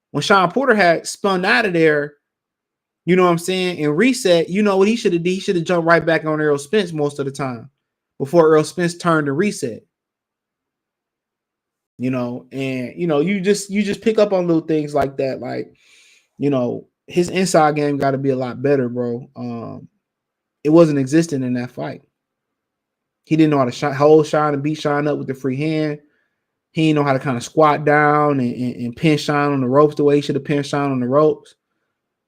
When Sean Porter had spun out of there, you know what I'm saying, and reset, you know what he should have did? He should have jumped right back on Errol Spence most of the time before Errol Spence turned and reset. And you just pick up on little things like that. Like, his inside game got to be a lot better, bro. It wasn't existing in that fight. He didn't know how to hold Sean and beat Sean up with the free hand. He didn't know how to kind of squat down and pin Sean on the ropes the way he should have pinned Sean on the ropes.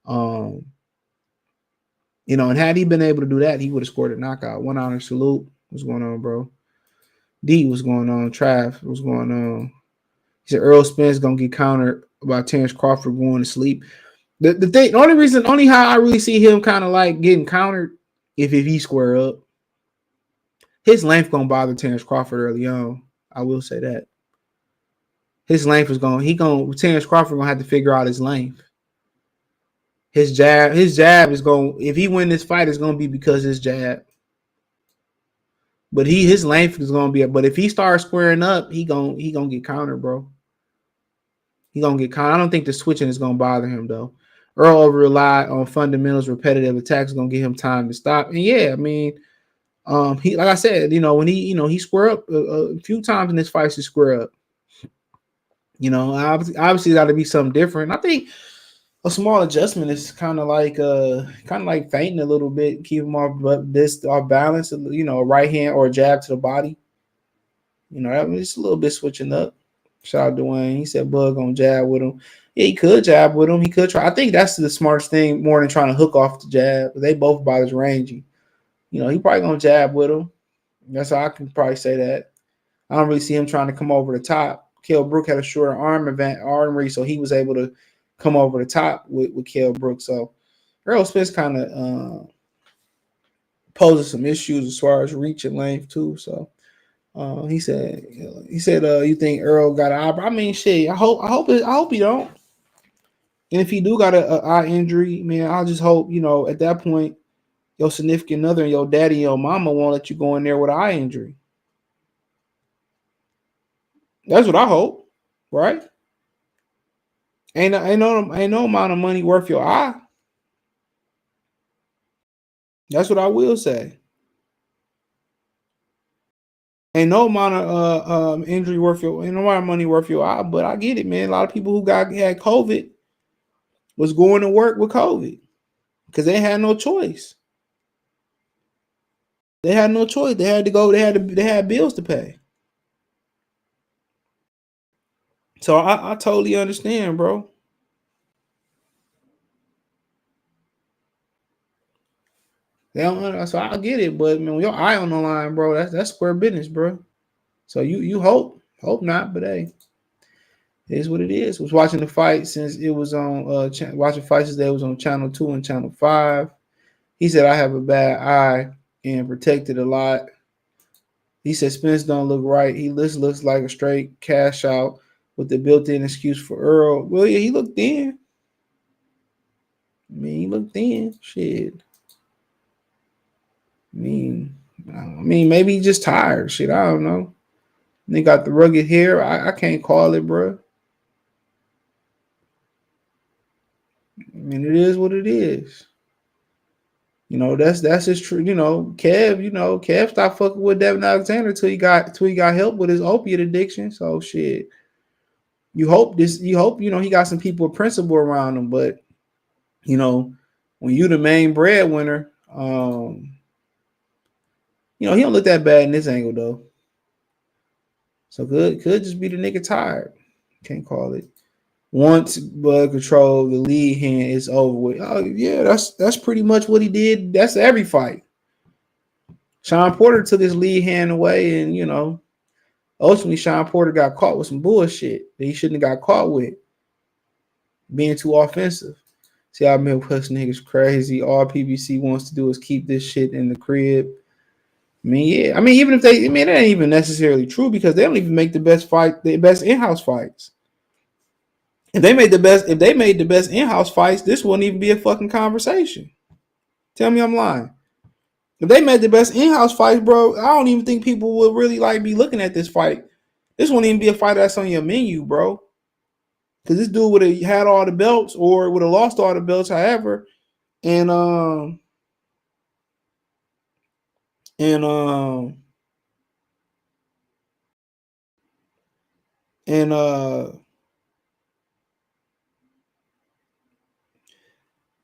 And had he been able to do that, he would have scored a knockout. One honor salute. What's going on, bro? D, what's going on? Trav, what's going on? He said Errol Spence gonna get countered by Terence Crawford going to sleep. The only how I really see him kind of like getting countered if he square up. His length gonna bother Terence Crawford early on. I will say that. His length is Terence Crawford gonna have to figure out his length. His jab is going, if he win this fight, it's gonna be because his jab. But his length is gonna be, but if he starts squaring up, he gonna get countered, bro. He gonna get countered. I don't think the switching is gonna bother him though. Earl over relied on fundamentals, repetitive attacks, gonna give him time to stop. And yeah, I mean, he, like I said, when he square up a few times in this fight, he square up. Obviously got to be something different. I think a small adjustment is kind of like fainting a little bit, keep him off balance. A right hand or a jab to the body. Just a little bit switching up. Shout out to Dwayne. He said Bug gonna jab with him. Yeah, he could jab with him. He could try. I think that's the smartest thing, more than trying to hook off the jab. They both about as rangy. He probably gonna jab with him. That's how I can probably say that. I don't really see him trying to come over the top. Kell Brook had a shorter armory, so he was able to come over the top with Kell Brook. So Errol Spence kind of poses some issues as far as reach and length too. So he said, you think Errol got an eye? I mean, shit. I hope he don't. And if he do got an eye injury, man, I just hope at that point your significant other and your daddy and your mama won't let you go in there with an eye injury. That's what I hope, right? Ain't no amount of money worth your eye. That's what I will say. Ain't no amount of injury worth ain't no amount of money worth your eye. But I get it, man. A lot of people who had COVID was going to work with COVID because they had no choice. They had no choice. They had to go. They had bills to pay. So I totally understand, bro. So I get it, but man, when your eye on the line, bro, that's square business, bro. So you hope not, but hey, it is what it is. Was watching the fight since it was on watching fights today. It was on Channel 2 and Channel 5. He said I have a bad eye and protected a lot. He said Spence don't look right. Looks like a straight cash out with the built-in excuse for Earl. Well, yeah, he looked thin. I mean, he looked thin. Shit. I mean, maybe he's just tired. Shit, I don't know. They got the rugged hair. I can't call it, bro. I mean, it is what it is. That's just true. Kev stopped fucking with Devin Alexander till he got help with his opiate addiction. So shit. You hope he got some people of principle around him, but when you the main breadwinner, he don't look that bad in this angle though. So could just be the nigga tired. Can't call it. Once Bud control the lead hand, it's over with. Oh yeah, that's pretty much what he did. That's every fight. Sean Porter took his lead hand away, and ultimately Sean Porter got caught with some bullshit that he shouldn't have got caught with, being too offensive. See, how Midwest niggas crazy. All PBC wants to do is keep this shit in the crib. I mean, yeah. I mean, even if that ain't even necessarily true because they don't even make the best in-house fights. If they made the best in-house fights, this wouldn't even be a fucking conversation. Tell me I'm lying. If they made the best in-house fights, bro, I don't even think people would really be looking at this fight. This wouldn't even be a fight that's on your menu, bro. Because this dude would have had all the belts or would have lost all the belts, however, and and um and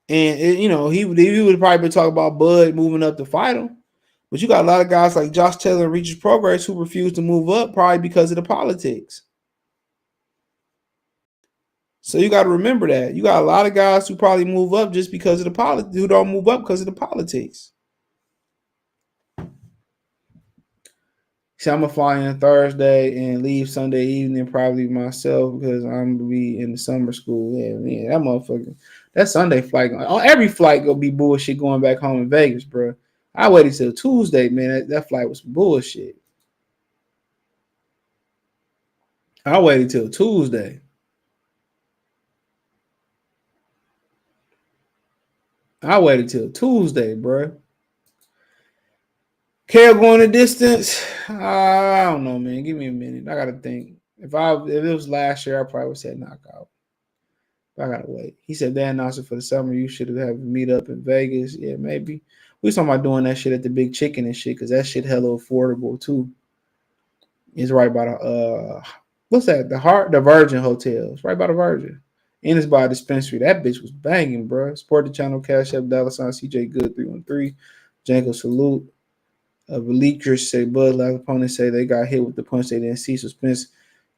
he would probably talk about Bud moving up to fight him. But you got a lot of guys like Josh Taylor and Regis Progress who refuse to move up probably because of the politics. So you got to remember that. You got a lot of guys who probably move up just because of the politics, who don't move up because of the politics. See, I'm going to fly in Thursday and leave Sunday evening probably myself because I'm going to be in the summer school. Yeah, man, that motherfucker, that Sunday flight, every flight going to be bullshit going back home in Vegas, bro. I waited till Tuesday, man. That flight was bullshit. I waited till Tuesday. Bro. Kale going the distance. I don't know, man. Give me a minute. I gotta think. If it was last year, I probably would say knockout. But I gotta wait. He said they announced it for the summer. You should have a meet up in Vegas. Yeah, maybe. We talking about doing that shit at the Big Chicken and shit because that shit hella affordable too. It's right by the what's that? The Virgin Hotel. It's right by the Virgin. And it's by a dispensary. That bitch was banging, bro. Support the channel, Cash App, $ CJ Good 313. Janko salute. Leakers say Bud Light opponents say they got hit with the punch they didn't see. So Spence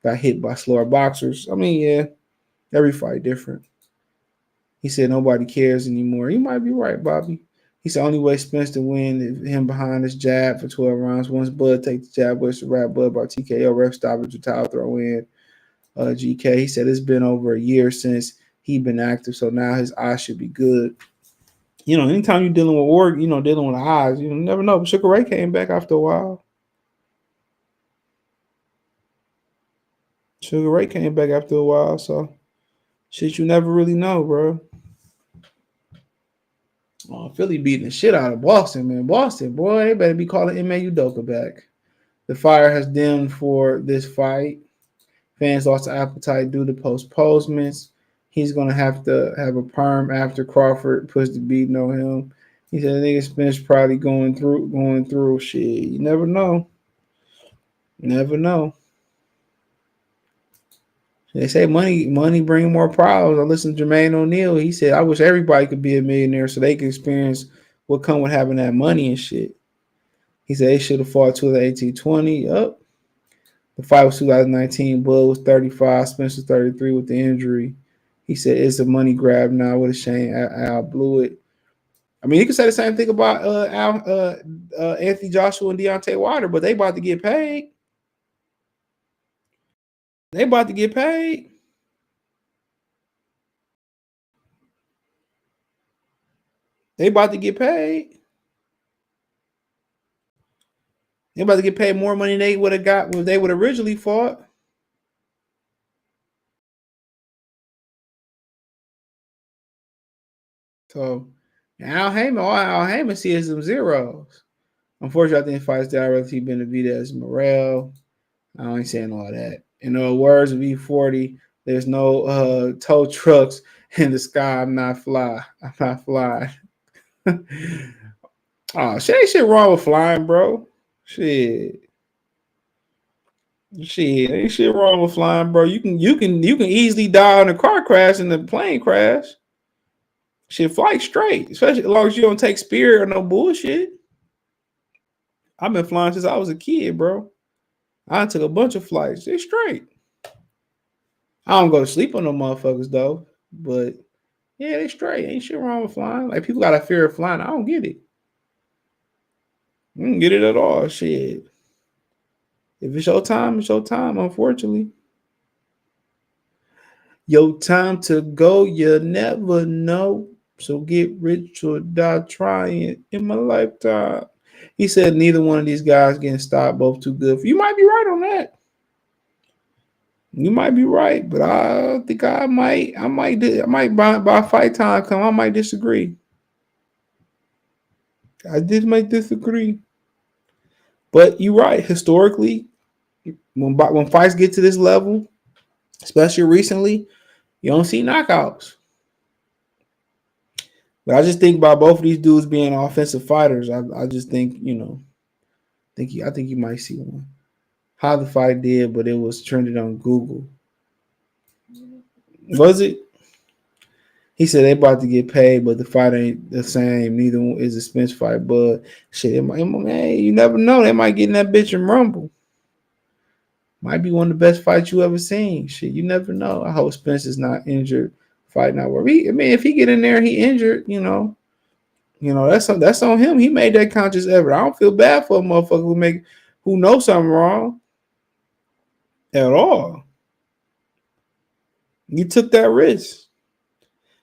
got hit by slower boxers. I mean, yeah, every fight different. He said nobody cares anymore. You might be right, Bobby. He said only way Spence to win is him behind his jab for 12 rounds. Once Bud takes the jab, it's a wrap. Bud by TKO, ref stoppage, or towel throw in. GK, he said it's been over a year since he been active, so now his eyes should be good. Anytime you're dealing with dealing with eyes, you never know. But Sugar Ray came back after a while. So shit you never really know, bro. Philly beating the shit out of Boston, man. Boston, boy, they better be calling Ime Udoka back. The fire has dimmed for this fight. Fans lost appetite due to postponements. He's gonna have to have a perm after Crawford puts the beating on him. He said nigga Spence probably going through shit. You never know. They say money bring more problems. I listened to Jermaine O'Neal. He said, I wish everybody could be a millionaire so they could experience what come with having that money and shit. He said they should have fought to the 1820. Up. The fight was 2019. Bud was 35. Spencer 33 with the injury. He said it's a money grab now. What a shame. Al blew it. I mean, you could say the same thing about Anthony Joshua and Deontay Wilder, but they about to get paid. They about to get paid. They about to get paid. They about to get paid more money than they would have got if they would have originally fought. So Al Heyman sees some zeros. Unfortunately, I think fights directly Benavidez Morel. I ain't saying all that. In the words of E40, there's no tow trucks in the sky. I'm not flying. Oh, shit, ain't shit wrong with flying, bro. Shit. Shit, ain't shit wrong with flying, bro. You can easily die in a car crash and a plane crash. Shit, fly straight, especially as long as you don't take Spirit or no bullshit. I've been flying since I was a kid, bro. I took a bunch of flights. They straight. I don't go to sleep on no motherfuckers though, but yeah, they straight. Ain't shit wrong with flying. Like people got a fear of flying. I don't get it. I don't get it at all. Shit. If it's your time, it's your time. Unfortunately, your time to go. You never know. So get rich or die trying in my lifetime. He said neither one of these guys getting stopped. Both too good. You might be right on that. You might be right, but I think I might by fight time come. I might disagree. Might disagree, but you're right. Historically, when fights get to this level, especially recently, you don't see knockouts. But I just think about both of these dudes being offensive fighters. I just think I think you might see one. How the fight did, but it was trended on Google. Was it? He said they about to get paid, but the fight ain't the same. Neither one is a Spence fight, but shit, hey, you never know. They might get in that bitch and rumble. Might be one of the best fights you ever seen. Shit, you never know. I hope Spence is not injured. Fight not where I mean, if he get in there, he injured. That's on him. He made that conscious effort. I don't feel bad for a motherfucker who knows something wrong at all. You took that risk.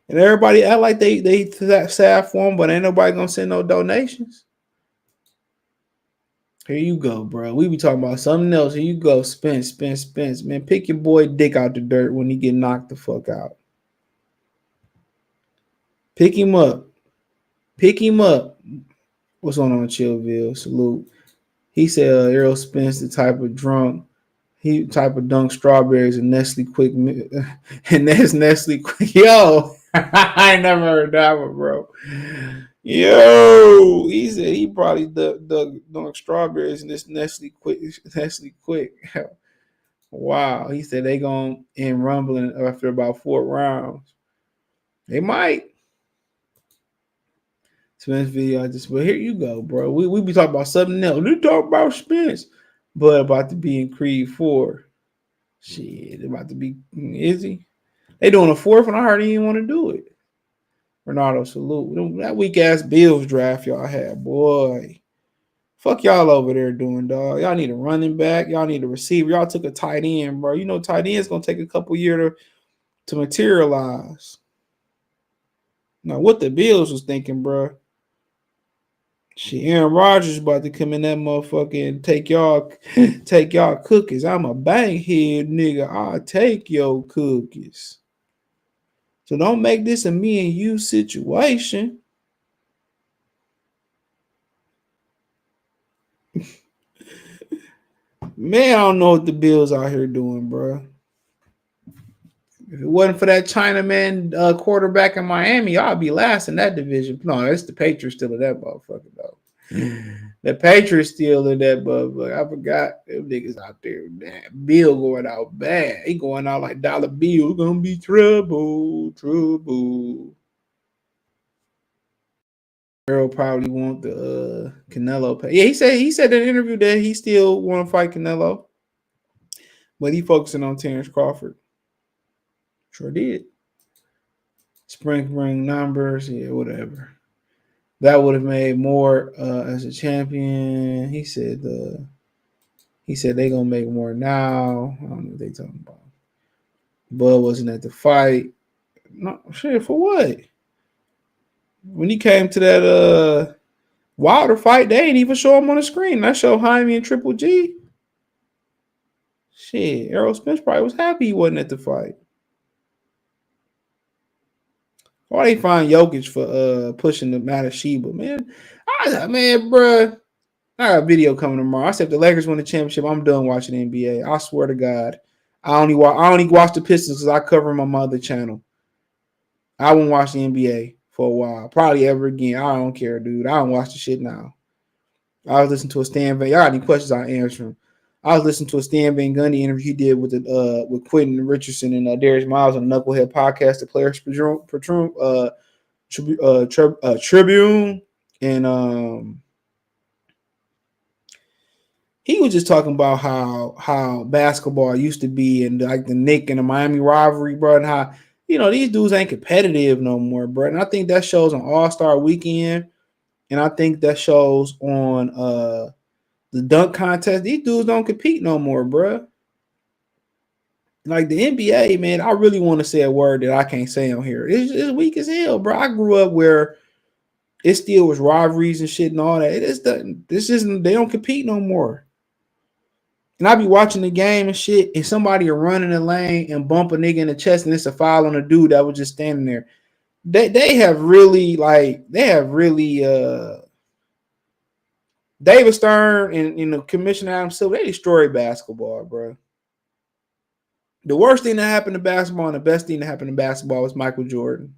And everybody act like they sad for him, but ain't nobody gonna send no donations. Here you go, bro. We be talking about something else. Here you go, Spence. Man, pick your boy dick out the dirt when he get knocked the fuck out. Pick him up. What's going on, Chillville? Salute. He said Errol Spence the type of drunk. He type of dunk strawberries and Nestle Quick, and that's Nestle Quick. Yo, I ain't never heard that one, bro. Yo, he said he probably dunk strawberries and this Nestle Quick. Wow, he said they gonna end rumbling after about 4 rounds. They might. Spence video, but here you go, bro. We be talking about something else. We talk about Spence, but about to be in Creed 4. Shit, about to be is he? They doing a 4th, and I heard he didn't want to do it. Ronaldo, salute. That weak ass Bills draft y'all had, boy. Fuck y'all over there doing, dog. Y'all need a running back. Y'all need a receiver. Y'all took a tight end, bro. You know tight end's gonna take a couple years to materialize. Now, what the Bills was thinking, bro? Shit, Aaron Rodgers about to come in that motherfucker and take y'all cookies. I'm a bankhead nigga. I'll take your cookies. So don't make this a me and you situation. Man, I don't know what the Bills out here doing, bro. If it wasn't for that Chinaman quarterback in Miami, I'd be last in that division. No, it's the Patriots still in that motherfucker, though. The Patriots still in that motherfucker. I forgot them niggas out there. Damn, Bill going out bad. He going out like Dollar Bill. Gonna be trouble. Errol probably want the Canelo pay. Yeah, he said in an interview that he still want to fight Canelo, but he focusing on Terence Crawford. Sure did. Spring numbers, yeah, whatever. That would have made more as a champion. He said they gonna make more now. I don't know what they talking about. Bud wasn't at the fight. No shit for what? When he came to that Wilder fight, they ain't even show him on the screen. That showed Jaime and Triple G. Shit, Errol Spence probably was happy he wasn't at the fight. Why they find Jokic for pushing the Matasheba, man? Bruh. I got a video coming tomorrow. I said if the Lakers win the championship, I'm done watching the NBA. I swear to God. I only watch the Pistons because I cover them on my other channel. I won't watch the NBA for a while. Probably ever again. I don't care, dude. I don't watch the shit now. I was listening to a Stan Van. Y'all got any questions, I'll answer them. I was listening to a Stan Van Gundy interview he did with Quentin Richardson and Darius Miles on the Knucklehead podcast, the Players Tribune, and he was just talking about how basketball used to be and like the Knicks and the Miami rivalry, bro, and how these dudes ain't competitive no more, bro. And I think that shows on All-Star Weekend, and I think that shows on the dunk contest. These dudes don't compete no more, bro. Like the NBA, man, I really want to say a word that I can't say on here. It's weak as hell, bro. I grew up where it still was rivalries and shit and all that. They don't compete no more. And I be watching the game and shit, and somebody will run in the lane and bump a nigga in the chest, and it's a foul on a dude that was just standing there. They have really David Stern and Commissioner Adam Silver, they destroyed basketball, bro. The worst thing that happened to basketball and the best thing that happened to basketball was Michael Jordan.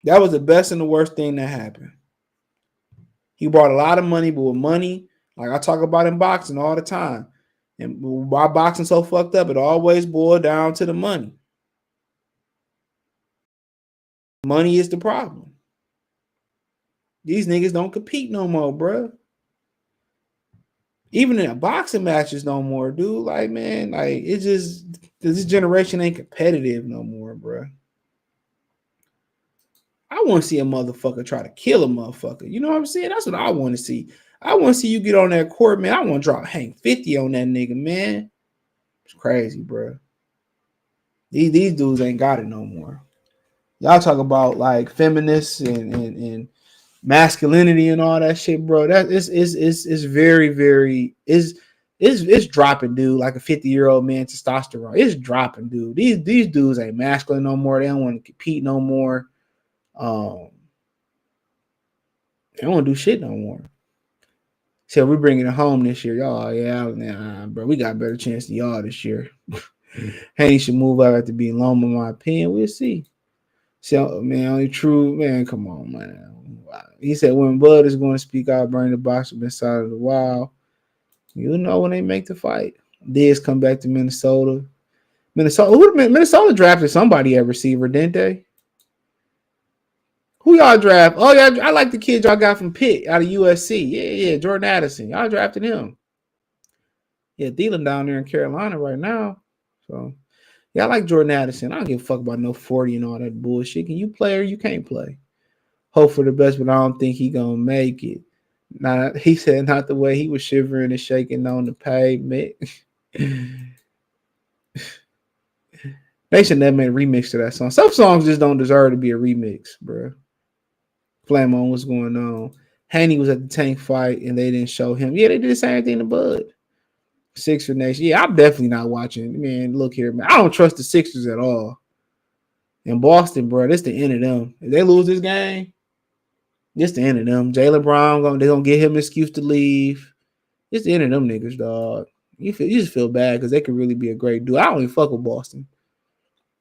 That was the best and the worst thing that happened. He brought a lot of money, but with money, like I talk about in boxing all the time, and why boxing so fucked up, it always boiled down to the money. Money is the problem. These niggas don't compete no more, bro. Even in boxing matches no more, dude. Like, man, like it's just this generation ain't competitive no more, bro. I want to see a motherfucker try to kill a motherfucker. You know what I'm saying? That's what I want to see. I want to see you get on that court, man. I want to hang 50 on that nigga, man. It's crazy, bro. These dudes ain't got it no more. Y'all talk about like feminists and masculinity and all that shit, bro. That is very, very it's dropping, dude. Like a 50-year-old man testosterone. It's dropping, dude. These dudes ain't masculine no more. They don't want to compete no more. They don't want to do shit no more. So we're bringing it home this year, y'all. Yeah, bro. We got a better chance than y'all this year. Haney should move up after being low, in my opinion. We'll see. So, man, only true, man, come on, man. He said when Bud is going to speak out, bring the box up inside of the wild. You know when they make the fight. Diz come back to Minnesota. Minnesota drafted somebody at receiver, didn't they? Who y'all draft? Oh, yeah, I like the kid y'all got from Pitt out of USC. Yeah, Jordan Addison. Y'all drafted him. Yeah, Thielen down there in Carolina right now. So, yeah, I like Jordan Addison. I don't give a fuck about no 40 and all that bullshit. Can you play or you can't play? Hope for the best, but I don't think he gonna make it. Now, he said not the way he was shivering and shaking on the pavement. They should never made a remix to that song. Some songs just don't deserve to be a remix, bro. Flamo, what's going on? Haney was at the Tank fight and they didn't show him. Yeah, they did the same thing to Bud. Sixer Nation. Yeah, I'm definitely not watching. Man, look here, man. I don't trust the Sixers at all. In Boston, bro, this the end of them. If they lose this game, this the end of them. Jaylen Brown, they're going to give him an excuse to leave. It's the end of them niggas, dog. You just feel bad because they could really be a great dude. I don't even fuck with Boston.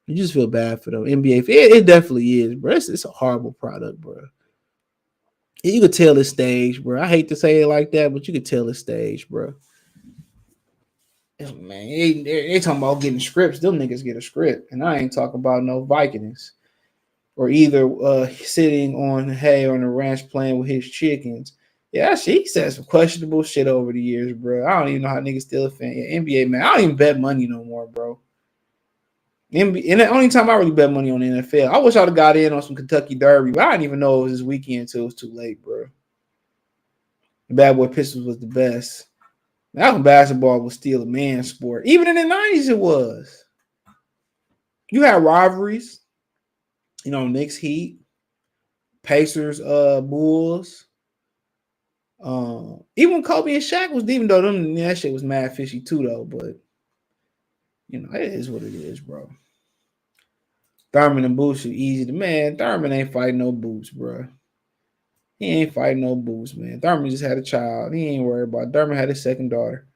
You just feel bad for them. NBA, it definitely is, bro. It's a horrible product, bro. You could tell it's staged, bro. I hate to say it like that, but you could tell it's staged, bro. Man, they talking about getting scripts. Them niggas get a script, and I ain't talking about no Vikings or either sitting on hay on the ranch playing with his chickens. Yeah, he said some questionable shit over the years, bro. I don't even know how niggas still a fan. Yeah, NBA, man, I don't even bet money no more, bro. NBA, and the only time I really bet money on the NFL, I wish I'd have got in on some Kentucky Derby, but I didn't even know it was this weekend until it was too late, bro. The Bad Boy Pistols was the best. That when basketball was still a man's sport. Even in the 90s, it was. You had rivalries. You know, Knicks Heat, Pacers, Bulls. Even Kobe and Shaq was, even though that shit was mad fishy too, though. But you know, it is what it is, bro. Thurman and Boots are easy to man. Thurman ain't fighting no Boots, bro. He ain't fighting no Boots, man. Thurman just had a child. He ain't worried about it. Thurman had his second daughter.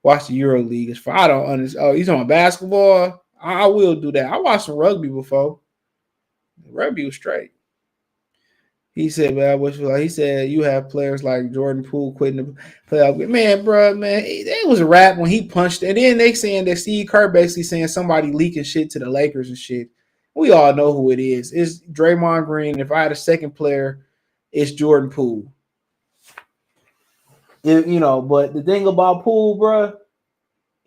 Watch the Euro League. As far I don't understand. Oh, you talking about basketball? I will do that. I watched some rugby before. Rugby was straight. He said, "Man, he said you have players like Jordan Poole quitting the playoff. Man, bro, man, it was a rap when he punched. And then they saying that Steve Kerr basically saying somebody leaking shit to the Lakers and shit. We all know who it is. It's Draymond Green. If I had a second player, it's Jordan Poole. But the thing about Poole, bro,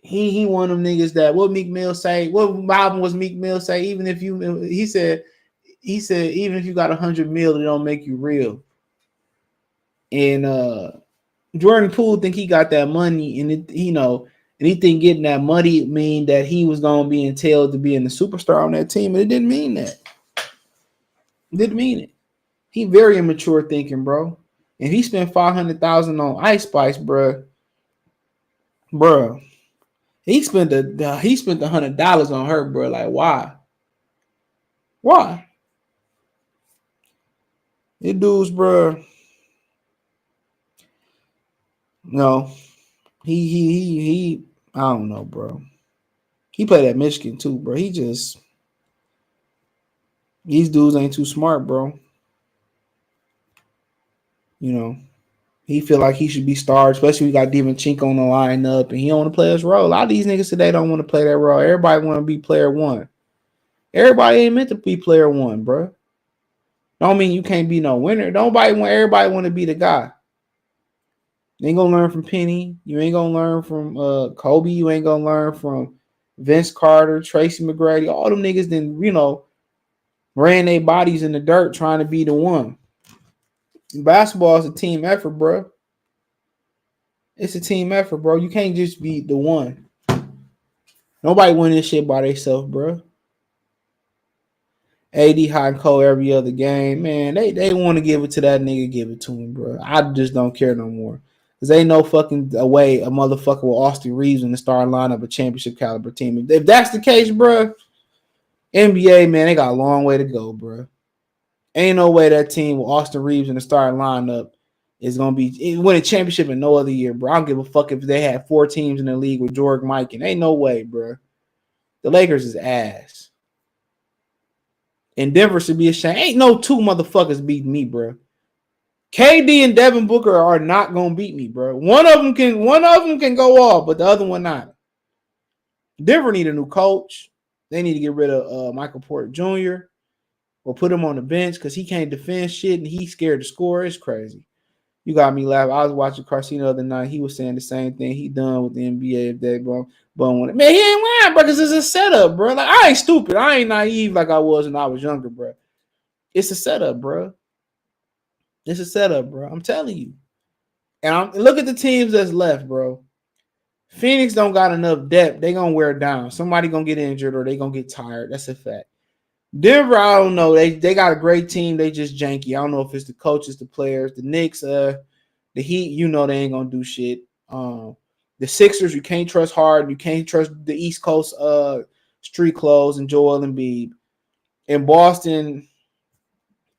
he one of them niggas that what Meek Mill say. What album was Meek Mill say? Even if he said even if you got 100 mil, it don't make you real. And Jordan Poole think he got that money, and and he think getting that money mean that he was gonna be entailed to being the superstar on that team, and it didn't mean that. It didn't mean it. He very immature thinking, bro. And he spent $500,000 on Ice Spice, bro. He spent $100 on her, bro. Like why? Why? It dudes, bro. No, he. I don't know, bro. He played at Michigan too, bro. These dudes ain't too smart, bro. He feel like he should be starred, especially we got Divanchenko on the lineup, and he don't want to play his role. A lot of these niggas today don't want to play that role. Everybody want to be player one. Everybody ain't meant to be player one, bro. Don't mean you can't be no winner. Everybody want to be the guy. You ain't gonna learn from Penny. You ain't gonna learn from Kobe. You ain't gonna learn from Vince Carter, Tracy McGrady. All them niggas then, ran their bodies in the dirt trying to be the one. Basketball is a team effort, bro. It's a team effort, bro. You can't just be the one. Nobody win this shit by themselves, bro. AD hot and cold every other game. Man, they want to give it to that nigga, give it to him, bro. I just don't care no more. Because ain't no fucking way a motherfucker with Austin Reeves in the starting lineup a championship caliber team. If that's the case, bro, NBA, man, they got a long way to go, bro. Ain't no way that team with Austin Reeves in the starting lineup is going to be win a championship in no other year, bro. I don't give a fuck if they had 4 teams in the league with Jordan Mike. And ain't no way, bro. The Lakers is ass. And Denver should be ashamed. Ain't no 2 motherfuckers beating me, bro. KD and Devin Booker are not going to beat me, bro. One of them can go off, but the other one not. Denver need a new coach. They need to get rid of Michael Porter Jr. or put him on the bench because he can't defend shit and he's scared to score. It's crazy. You got me laughing. I was watching Carcino the other night. He was saying the same thing. He done with the NBA if they bum won it. Man, he ain't lying, bro, because it's a setup, bro. Like, I ain't stupid. I ain't naive like I was when I was younger, bro. It's a setup, bro. It's a setup, bro. I'm telling you. And look at the teams that's left, bro. Phoenix don't got enough depth. They gonna wear down. Somebody gonna get injured or they gonna get tired. That's a fact. Denver, I don't know. They got a great team. They just janky. I don't know if it's the coaches, the players, the Knicks, the Heat. They ain't gonna do shit. The Sixers, you can't trust Harden. You can't trust the East Coast street clothes and Joel Embiid. In Boston,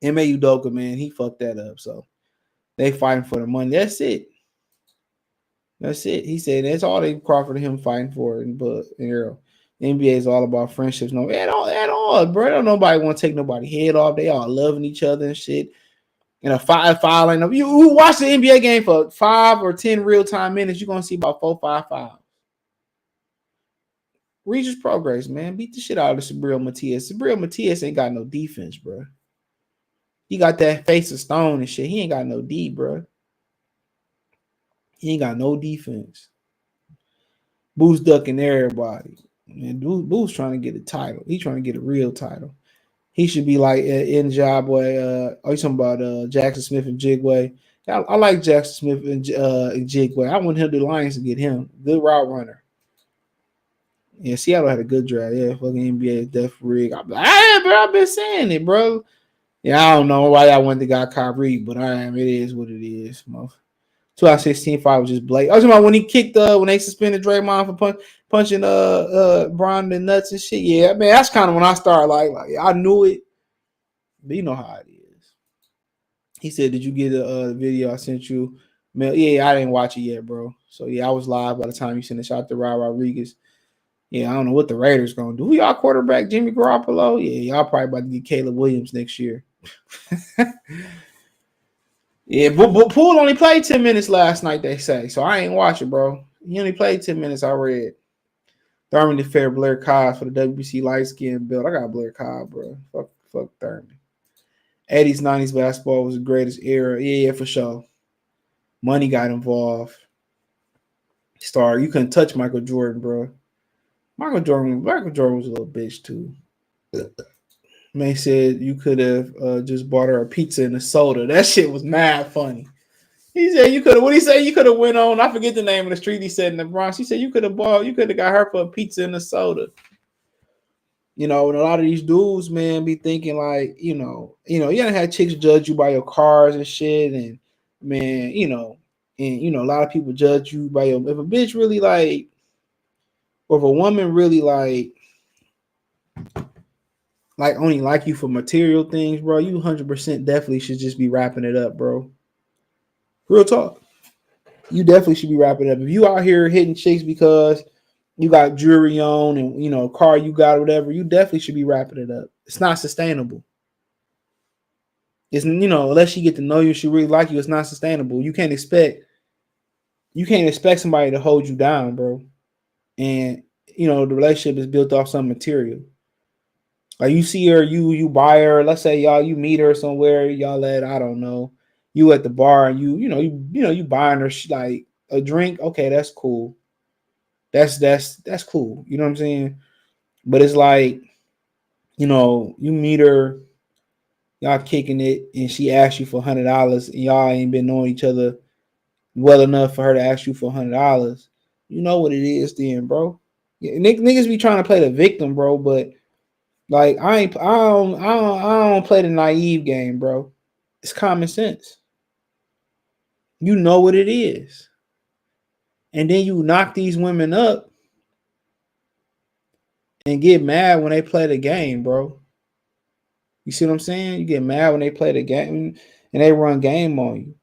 Ime Udoka, man, he fucked that up. So they fighting for the money. That's it. That's it. He said that's all they Crawford and him fighting for. But Errol, NBA is all about friendships. No, at all, bro. Don't nobody want to take nobody head off. They all loving each other and shit. And a five line. You watch the NBA game for 5 or 10 real time minutes, you're gonna see about 4, 5 fouls. Regis progress, man. Beat the shit out of Sabril Matias. Sabril Matias ain't got no defense, bro. He got that face of stone and shit. He ain't got no D, bro. He ain't got no defense. Boo's ducking everybody. And Boo's trying to get a title. He's trying to get a real title. He should be like in Jabway. You talking about Jackson Smith and Jigway? I like Jackson Smith and Jigway. I want him to the Lions to get him. Good route runner. Yeah, Seattle had a good draft. Yeah, fucking NBA is death rig. I'm like, hey, bro, I've been saying it, bro. Yeah, I don't know why I went to got Kyrie, but it is what it is. 2016 fight was just blatant. I was talking about when he kicked when they suspended Draymond for punching Bron in the nuts and shit. Yeah, man, that's kind of when I started like I knew it. But you know how it is. He said, "Did you get a video I sent you?" Yeah, I didn't watch it yet, bro. So yeah, I was live by the time you sent it. Shout out to Rod Rodriguez. Yeah, I don't know what the Raiders gonna do. Who y'all quarterback? Jimmy Garoppolo? Yeah, y'all probably about to get Caleb Williams next year. Yeah, but Poole only played 10 minutes last night, they say. So I ain't watching, bro. He only played 10 minutes, I read. Thurman declared Blair Cobb for the WBC light skin belt. I got Blair Cobb, bro. Fuck Thurman. 80s, 90s basketball was the greatest era. Yeah, for sure. Money got involved. You couldn't touch Michael Jordan, bro. Michael Jordan was a little bitch too. May said you could have just bought her a pizza and a soda. That shit was mad funny. He said you could have. What he say? You could have went on. I forget the name of the street. He said in the Bronx. He said you could have got her for a pizza and a soda. And a lot of these dudes, man, be thinking like, you done had chicks judge you by your cars and shit, and man, a lot of people judge you by your. If a bitch really like, or if a woman really like only like you for material things, bro, you 100% definitely should just be wrapping it up, bro. Real talk. You definitely should be wrapping it up. If you out here hitting chicks because you got jewelry on and car you got or whatever, you definitely should be wrapping it up. It's not sustainable. It's unless she get to know you, she really like you, it's not sustainable. You can't expect somebody to hold you down, bro. And the relationship is built off some material. Like you see her, you buy her. Let's say you meet her somewhere. Y'all I don't know, you at the bar and you buying her like a drink. Okay, that's cool. That's cool. You know what I'm saying? But it's like you meet her, y'all kicking it, and she asks you for $100, and y'all ain't been knowing each other well enough for her to ask you for $100. You know what it is, then, bro. Yeah, niggas be trying to play the victim, bro, but. Like I don't play the naive game, bro. It's common sense. You know what it is. And then you knock these women up and get mad when they play the game, bro. You see what I'm saying? You get mad when they play the game and they run game on you.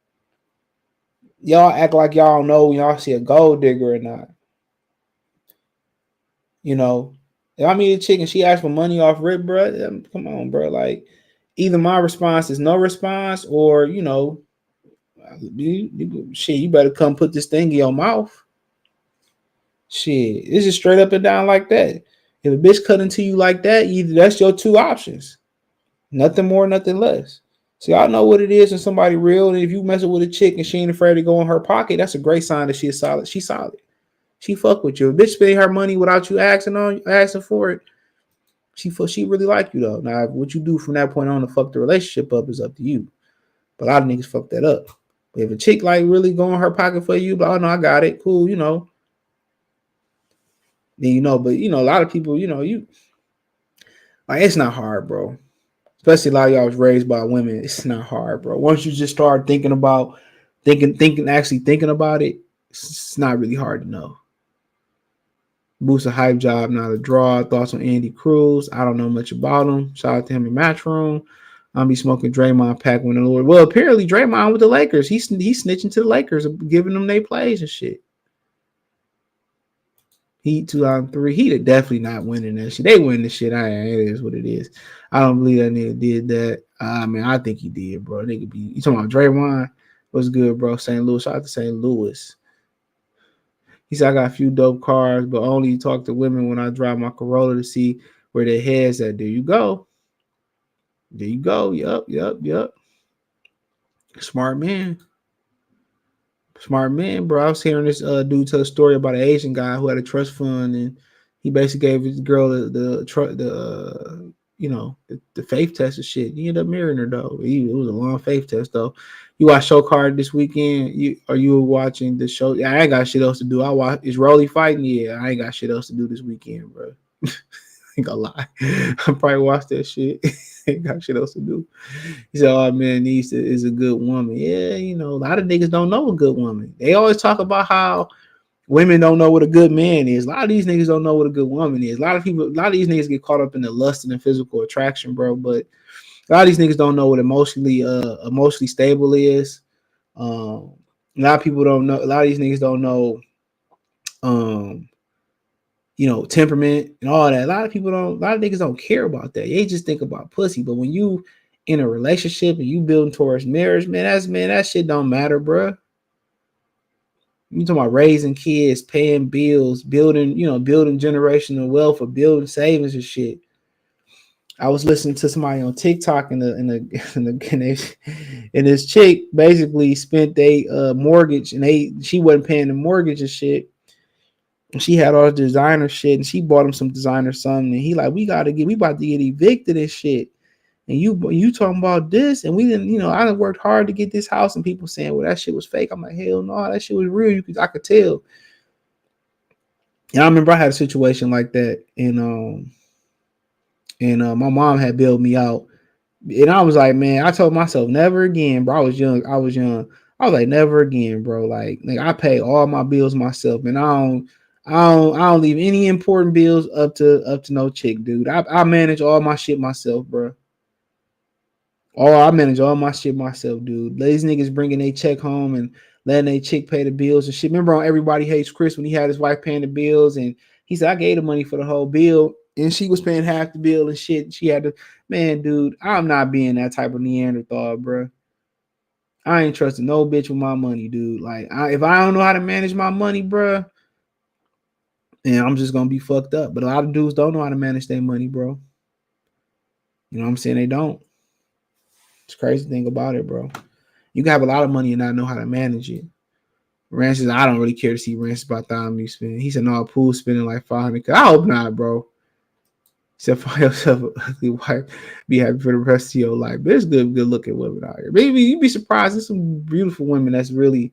Y'all act like y'all know when y'all see a gold digger or not. If I meet a chick and she asks for money off rip, bro, come on, bro. Like, either my response is no response or, shit, you better come put this thing in your mouth. Shit, it's just straight up and down like that. If a bitch cut into you like that, either that's your two options. Nothing more, nothing less. See, I know what it is when somebody real, and if you messing with a chick and she ain't afraid to go in her pocket, that's a great sign that she is solid. She's solid. She fuck with you. If a bitch spending her money without you asking for it, she really like you though. Now, what you do from that point on to fuck the relationship up is up to you. But a lot of niggas fuck that up. But if a chick like really go in her pocket for you, but oh no, I got it, cool, then but a lot of people, you like it's not hard, bro. Especially a lot of y'all was raised by women. It's not hard, bro. Once you just start thinking about it, it's not really hard to know. Boost a hype job, not a draw. Thoughts on Andy Cruz? I don't know much about him. Shout out to him in Matchroom. I'll be smoking Draymond pack when the Lord. Well, apparently Draymond with the Lakers. He's snitching to the Lakers, giving them their plays and shit. Heat 2003. He definitely not winning that shit. They win the shit. It is what it is. I don't believe that nigga did that. I think he did, bro. Nigga be. You talking about Draymond? What's good, bro? St. Louis. Shout out to St. Louis. He said I got a few dope cars, but only talk to women when I drive my Corolla to see where their heads at. There you go. There you go. Yup. Smart man, bro. I was hearing this dude tell a story about an Asian guy who had a trust fund, and he basically gave his girl the faith test and shit. He ended up marrying her though. It was a long faith test though. You watch Show Card this weekend? You watching the show? I ain't got shit else to do. I watch. Is Rolly fighting? Yeah, I ain't got shit else to do this weekend, bro. Ain't gonna lie. I probably watch that shit. Ain't got shit else to do. He said, "Oh man, is a good woman." Yeah, a lot of niggas don't know a good woman. They always talk about how women don't know what a good man is. A lot of these niggas don't know what a good woman is. A lot of these niggas get caught up in the lust and the physical attraction, bro. But a lot of these niggas don't know what emotionally stable is. A lot of people don't know. A lot of these niggas don't know. Temperament and all that. A lot of niggas don't care about that. They just think about pussy. But when you in a relationship and you building towards marriage, man, that shit don't matter, bro. You talking about raising kids, paying bills, building, building generational wealth or building savings and shit. I was listening to somebody on TikTok and this chick basically spent a mortgage and she wasn't paying the mortgage and shit. And she had all the designer shit and she bought him some designer something and he like, we about to get evicted and shit. And you talking about this and we didn't, I done worked hard to get this house and people saying, well, that shit was fake. I'm like, hell no, that shit was real. I could tell. And I remember I had a situation like that and my mom had bailed me out. And I was like, man, I told myself never again, bro. I was young. I was like, never again, bro. Like I pay all my bills myself, and I don't leave any important bills up to no chick, dude. I manage all my shit myself, bro. I manage all my shit myself, dude. These niggas bringing their check home and letting their chick pay the bills and shit. Remember on Everybody Hates Chris when he had his wife paying the bills and he said, I gave the money for the whole bill and she was paying half the bill and shit. She had to, man, dude, I'm not being that type of Neanderthal, bro. I ain't trusting no bitch with my money, dude. Like, if I don't know how to manage my money, bro, then I'm just going to be fucked up. But a lot of dudes don't know how to manage their money, bro. You know what I'm saying? They don't. It's crazy thing about it, bro. You can have a lot of money and not know how to manage it. Rance says, I don't really care to see Rance about me spending. He said, no, Pool's spending like 500. I hope not, bro. He said, find yourself an ugly wife. Be happy for the rest of your life. But there's good looking women out here. Maybe you'd be surprised. There's some beautiful women that's really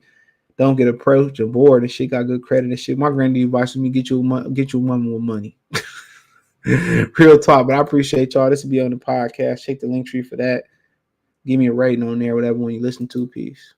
don't get approached or bored and shit, got good credit and shit. My granddaddy advice me, get you a woman with money. Real talk, but I appreciate y'all. This will be on the podcast. Check the link tree for that. Give me a rating on there, whatever one you listen to. Peace.